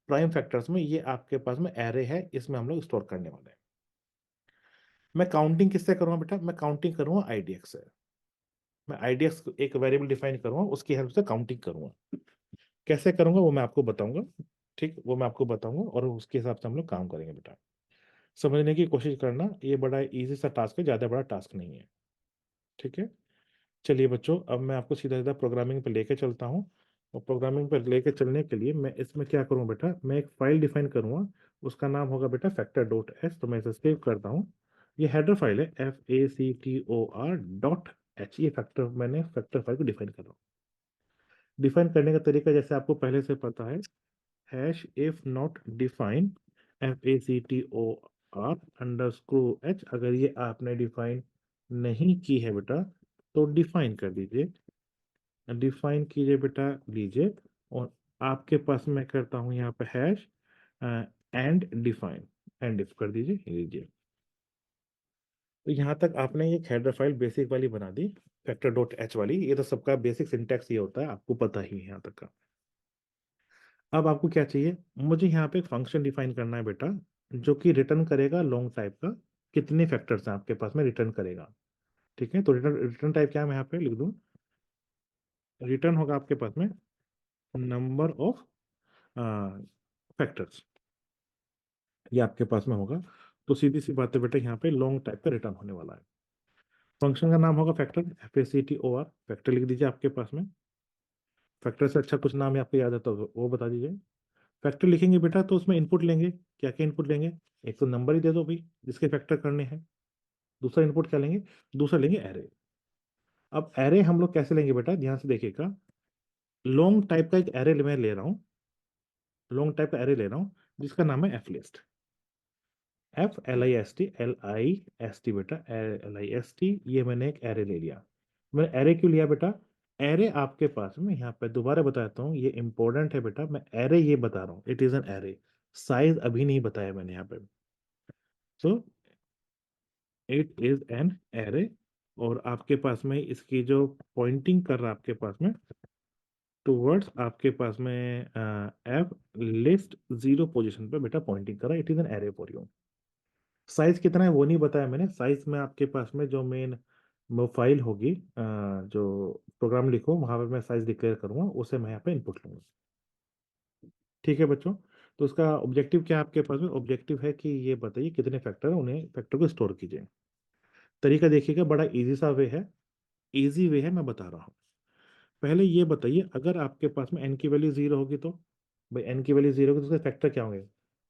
प्राइम फैक्टर्स में। ये आपके पास में एरे है, इसमें हम लोग स्टोर करने वाले हैं। मैं काउंटिंग किससे करूँगा बेटा? मैं काउंटिंग करूँगा आईडीएक्स से। मैं आईडीएक्स एक वेरिएबल डिफाइन करूँगा, उसकी हेल्प से काउंटिंग करूँगा। कैसे करूँगा वो मैं आपको बताऊँगा। ठीक, वो मैं आपको बताऊँगा और उसके हिसाब से हम लोग काम करेंगे बेटा। समझने की कोशिश करना, ये बड़ा इजी सा टास्क है, ज़्यादा बड़ा टास्क नहीं है। ठीक है, चलिए बच्चों, अब मैं आपको सीधा सीधा प्रोग्रामिंग पे लेके चलता हूँ। और प्रोग्रामिंग पर लेके चलने के लिए मैं इसमें क्या करूँ बेटा? मैं एक फाइल डिफाइन करूँगा, उसका नाम होगा बेटा फैक्टर डॉट एच। तो मैं इसे सेव करता हूँ। ये हेडर फाइल है, FACTOR.h। ये फैक्टर, मैंने फैक्टर फाइल को डिफाइन कर रहा हूँ। डिफाइन करने का तरीका जैसे आपको पहले से पता है, hash if not define FACTOR_h। अगर ये आपने डिफाइन नहीं की है बेटा तो डिफाइन कर दीजिए, डिफाइन कीजिए बेटा, लीजिए। और आपके पास मैं करता हूँ यहाँ पे hash and define, and if कर दीजिए, लीजिए। तो यहाँ तक आपने एक हेडर फाइल बेसिक वाली बना दी, फैक्टर डॉट एच वाली। ये तो सबका बेसिक सिंटैक्स ये होता है, आपको पता ही है यहाँ तक का। अब आपको क्या चाहिए? मुझे यहाँ पे एक फंक्शन डिफाइन करना है बेटा, जो कि रिटर्न करेगा लॉन्ग टाइप का। कितने फैक्टर्स हैं आपके पास में, रिटर्न करेगा। ठीक है, तो रिटर्न रिटर्न टाइप क्या है, मैं यहाँ पे लिख दूँ। रिटर्न होगा आपके पास में नंबर ऑफ फैक्टर्स, ये आपके पास में होगा। तो सीधी सी बात है बेटा, यहाँ पे लॉन्ग टाइप का रिटर्न होने वाला है। फंक्शन का नाम होगा फैक्टर, FACTOR। फैक्टर लिख दीजिए आपके पास में। फैक्टर से अच्छा कुछ नाम है आपको याद आता हो वो बता दीजिए। फैक्टर लिखेंगे बेटा तो उसमें इनपुट लेंगे। क्या क्या इनपुट लेंगे? एक तो नंबर ही दे दो भाई जिसके फैक्टर करने हैं। दूसरा इनपुट क्या लेंगे? दूसरा लेंगे एरे। अब एरे हम लोग कैसे लेंगे बेटा, ध्यान से देखिएगा। लॉन्ग टाइप का एक एरे मैं ले रहा हूँ, लॉन्ग टाइप का एरे ले रहा हूँ जिसका नाम है FList। FLIST बेटा, LIST। ये मैंने एक एरे ले लिया। मैंने एरे क्यों लिया बेटा? एरे आपके पास में, यहाँ पे दोबारा बताता हूँ, ये इंपॉर्टेंट है बेटा। मैं एरे ये बता रहा हूँ, it is an array. Size अभी नहीं बताया मैंने यहाँ पे। सो इट इज एन एरे। और आपके पास में इसकी जो पॉइंटिंग कर रहा है आपके पास में टूवर्ड्स, आपके पास में एफ लिस्ट जीरो पोजिशन पे बेटा पॉइंटिंग कर रहा है। It is an array for you. Size कितना है वो नहीं बताया मैंने। साइज में आपके पास में जो मेन वो फाइल होगी, जो प्रोग्राम लिखो वहां पे मैं साइज डिक्लेयर करूंगा, उसे मैं यहाँ पे इनपुट लूंगा। ठीक है बच्चों, तो उसका ऑब्जेक्टिव क्या है आपके पास में? ऑब्जेक्टिव है कि ये बताइए कितने फैक्टर है, उन्हें फैक्टर को स्टोर कीजिए। तरीका देखिएगा, बड़ा इजी सा वे है, इजी वे है, मैं बता रहा हूँ। पहले ये बताइए, अगर आपके पास में एन की वैल्यू जीरो होगी तो, भाई एन की वैल्यू जीरो होगी तो उसके फैक्टर क्या होंगे?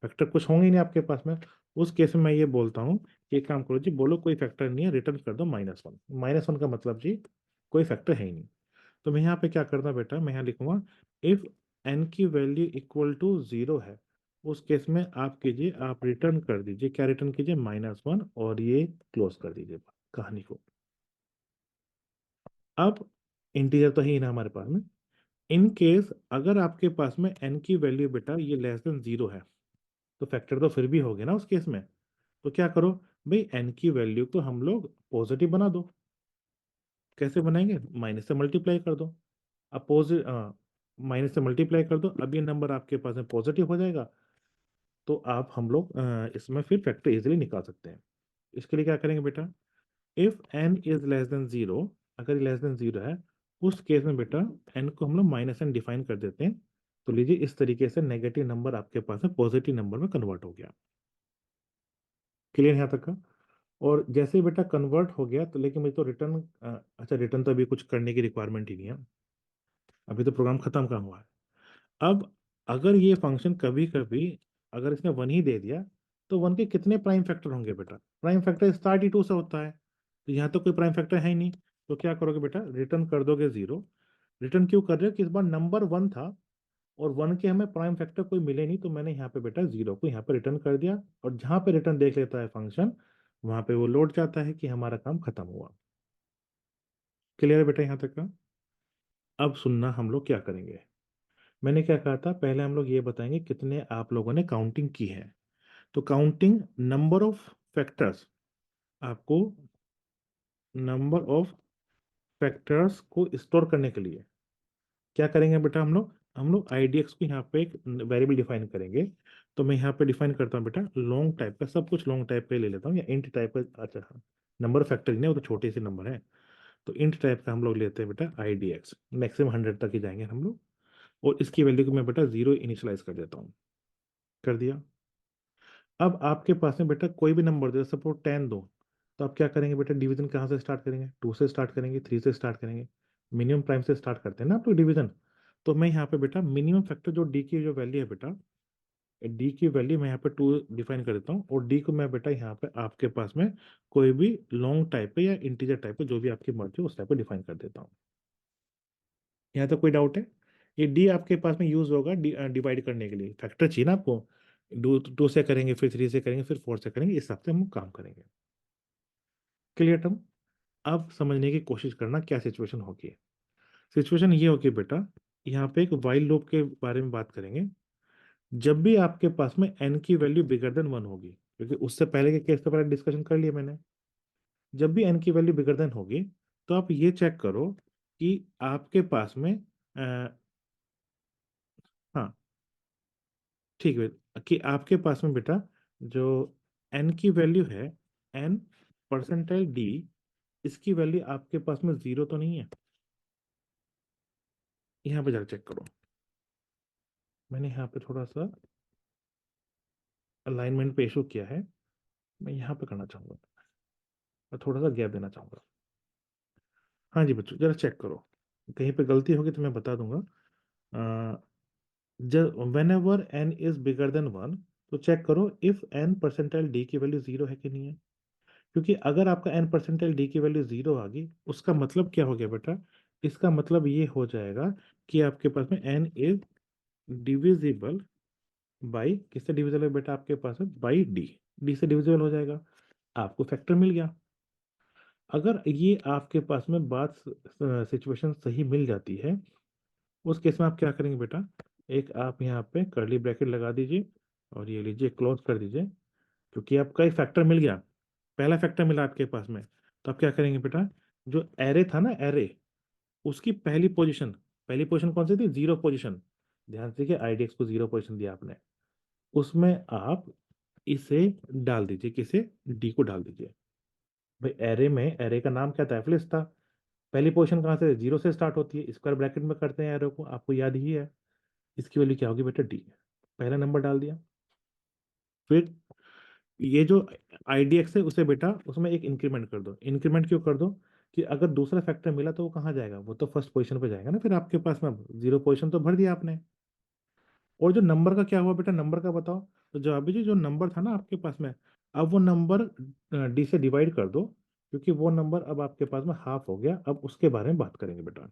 फैक्टर कुछ होंगे ही नहीं आपके पास में। उस केस में मैं ये बोलता हूँ कि एक काम करो जी, बोलो कोई फैक्टर नहीं है, रिटर्न कर दो -1। -1 का मतलब जी कोई फैक्टर है ही नहीं। तो मैं यहाँ पे क्या करता बेटा, मैं यहाँ लिखूंगा इफ एन की वैल्यू इक्वल टू जीरो है, उस केस में आप कीजिए, आप रिटर्न कर दीजिए, क्या रिटर्न कीजिए? -1। और ये क्लोज कर दीजिए कहानी को। अब इंटीजर तो है ही ना हमारे पास में। इन केस अगर आपके पास में एन की वैल्यू बेटा ये लेस देन जीरो है, तो फैक्टर तो फिर भी हो गया ना उस केस में। तो क्या करो भाई, एन की वैल्यू को हम लोग पॉजिटिव बना दो। कैसे बनाएंगे? माइनस से मल्टीप्लाई कर दो। अब माइनस से मल्टीप्लाई कर दो, अब ये नंबर आपके पास में पॉजिटिव हो जाएगा। तो आप हम लोग इसमें फिर फैक्टर इजीली निकाल सकते हैं। इसके लिए क्या करेंगे बेटा? If n is less than zero, अगर ये लेस देन जीरो है, उस केस में बेटा एन को हम लोग -n डिफाइन कर देते हैं। तो लीजिए, इस तरीके से नेगेटिव नंबर आपके पास में पॉजिटिव नंबर में कन्वर्ट हो गया। क्लियर यहाँ तक का? और जैसे ही बेटा कन्वर्ट हो गया तो, लेकिन मुझे तो रिटर्न, अच्छा रिटर्न तो अभी कुछ करने की रिक्वायरमेंट ही नहीं है, अभी तो प्रोग्राम खत्म कहाँ हुआ है। अब अगर ये फंक्शन कभी कभी अगर इसने वन ही दे दिया, तो वन के कितने प्राइम फैक्टर होंगे बेटा? प्राइम फैक्टर स्टार्ट ही टू से होता है, तो यहाँ तो कोई प्राइम फैक्टर है ही नहीं। तो क्या करोगे बेटा? रिटर्न कर दोगे जीरो। रिटर्न क्यों कर रहे हो कि इस बार नंबर वन था और वन के हमें प्राइम फैक्टर कोई मिले नहीं, तो मैंने यहाँ पे बेटा जीरो को यहाँ पे रिटर्न कर दिया। और जहाँ पे रिटर्न देख लेता है फंक्शन, वहां पे वो लौट जाता है कि हमारा काम खत्म हुआ। क्लियर है बेटा यहाँ तक का? अब सुनना हम लोग क्या करेंगे। मैंने क्या कहा था, पहले हम लोग ये बताएंगे कितने आप लोगों ने काउंटिंग की है। तो काउंटिंग नंबर ऑफ फैक्टर्स, आपको नंबर ऑफ फैक्टर्स को स्टोर करने के लिए क्या करेंगे बेटा, हम लोग आईडीएक्स को यहाँ पे एक वेरिएबल डिफाइन करेंगे। तो मैं यहाँ पे डिफाइन करता हूँ बेटा लॉन्ग टाइप का, सब कुछ लॉन्ग टाइप पे ले लेता हूँ, या इंट टाइप का। अच्छा हाँ, नंबर फैक्टर नहीं है, वो तो छोटे से नंबर है। तो इंट टाइप का हम लोग लेते हैं बेटा आईडीएक्स, मैक्सिमम 100 तक ही जाएंगे हम लोग। और इसकी वैल्यू को मैं बेटा 0 इनिशियलाइज कर देता हूँ। कर दिया। अब आपके पास में बेटा कोई भी नंबर दे, सपोज 10 दो, तो आप क्या करेंगे बेटा, डिवीजन कहाँ से स्टार्ट करेंगे, 2 से स्टार्ट करेंगे, 3 से स्टार्ट करेंगे। मिनिमम प्राइम से स्टार्ट करते हैं ना आप लोग डिवीजन। तो मैं यहाँ पे बेटा मिनिमम फैक्टर जो डी की जो वैल्यू है बेटा, डी की वैल्यू मैं यहाँ पे 2 डिफाइन कर देता हूँ, और डी को मैं बेटा यहाँ पे आपके पास में कोई भी लॉन्ग टाइप पे या इंटीजर टाइप पे, जो भी आपकी मर्जी हो उस टाइप पे डिफाइन कर देता हूँ। यहाँ तक कोई डाउट है? ये डी आपके पास में यूज होगा डिवाइड करने के लिए, फैक्टर चाहिए ना आपको। 2 से करेंगे, फिर 3 से करेंगे, फिर 4 से करेंगे, इस हिसाब से हम काम करेंगे। Clear term. अब समझने की कोशिश करना क्या सिचुएशन होगी। सिचुएशन ये होगी बेटा, यहाँ पे एक वाइल लूप के बारे में बात करेंगे। जब भी आपके पास में एन की वैल्यू बिगर देन 1 होगी, क्योंकि उससे पहले के केस पे पहले डिस्कशन कर लिया मैंने, जब भी एन की वैल्यू बिगर देन होगी, तो आप ये चेक करो कि आपके पास में हाँ ठीक है, कि आपके पास में बेटा जो एन की वैल्यू है, एन परसेंटाइल डी, इसकी वैल्यू आपके पास में 0 तो नहीं है। यहाँ पे जरा चेक करो, मैंने यहाँ पे थोड़ा सा अलाइनमेंट पे इशू किया है, मैं यहाँ पे करना चाहूंगा, मैं थोड़ा सा गैप देना चाहूंगा। हाँ जी बच्चों, जरा चेक करो, कहीं पे गलती होगी तो मैं बता दूंगा। जब whenever n is bigger than 1, तो चेक करो इफ एन परसेंटाइल डी की वैल्यू 0 है कि नहीं है। क्योंकि अगर आपका एन परसेंटाइल डी की वैल्यू 0 आ गई, उसका मतलब क्या हो गया बेटा, इसका मतलब ये हो जाएगा कि आपके पास में एन इज डिविजिबल बाई, किससे डिविजिबल है बेटा आपके पास है, बाई डी। डी से डिविजिबल हो जाएगा, आपको फैक्टर मिल गया। अगर ये आपके पास में बात सिचुएशन सही मिल जाती है, उस केस में आप क्या करेंगे बेटा, एक आप यहाँ पे कर्ली ब्रैकेट लगा दीजिए, और ये लीजिए क्लोज कर दीजिए। क्योंकि आपका एक फैक्टर मिल गया, पहला फैक्टर मिला आपके पास में, तो आप क्या करेंगे बेटा, जो एरे था ना एरे, उसकी पहली पोजीशन कौन सी थी, 0 पोजीशन। ध्यान से कि आईडीएक्स को 0 पोजीशन दिया आपने, उसमें आप इसे डाल दीजिए, किसे, डी को डाल दीजिए। भाई एरे में, एरे का नाम क्या था, एफलिस्ट था। पहली पोजीशन कहाँ से, 0 से स्टार्ट होती है, स्क्वायर ब्रैकेट में करते हैं एरो को, आपको याद ही है। इसकी वैल्यू क्या होगी बेटा, डी। पहला नंबर डाल दिया। फिर ये जो आईडीएक्स है उसे बेटा उसमें एक इंक्रीमेंट कर दो। इंक्रीमेंट क्यों कर दो, कि अगर दूसरा फैक्टर मिला तो वो कहाँ जाएगा, वो तो फर्स्ट पोजीशन पे जाएगा ना। फिर आपके पास में 0 पोजीशन तो भर दिया आपने। और जो नंबर का क्या हुआ बेटा, नंबर का बताओ। तो जवाब जी, जो नंबर था ना आपके पास में, अब वो नंबर डी से डिवाइड कर दो, क्योंकि वो नंबर अब आपके पास में हाफ हो गया। अब उसके बारे में बात करेंगे बेटा।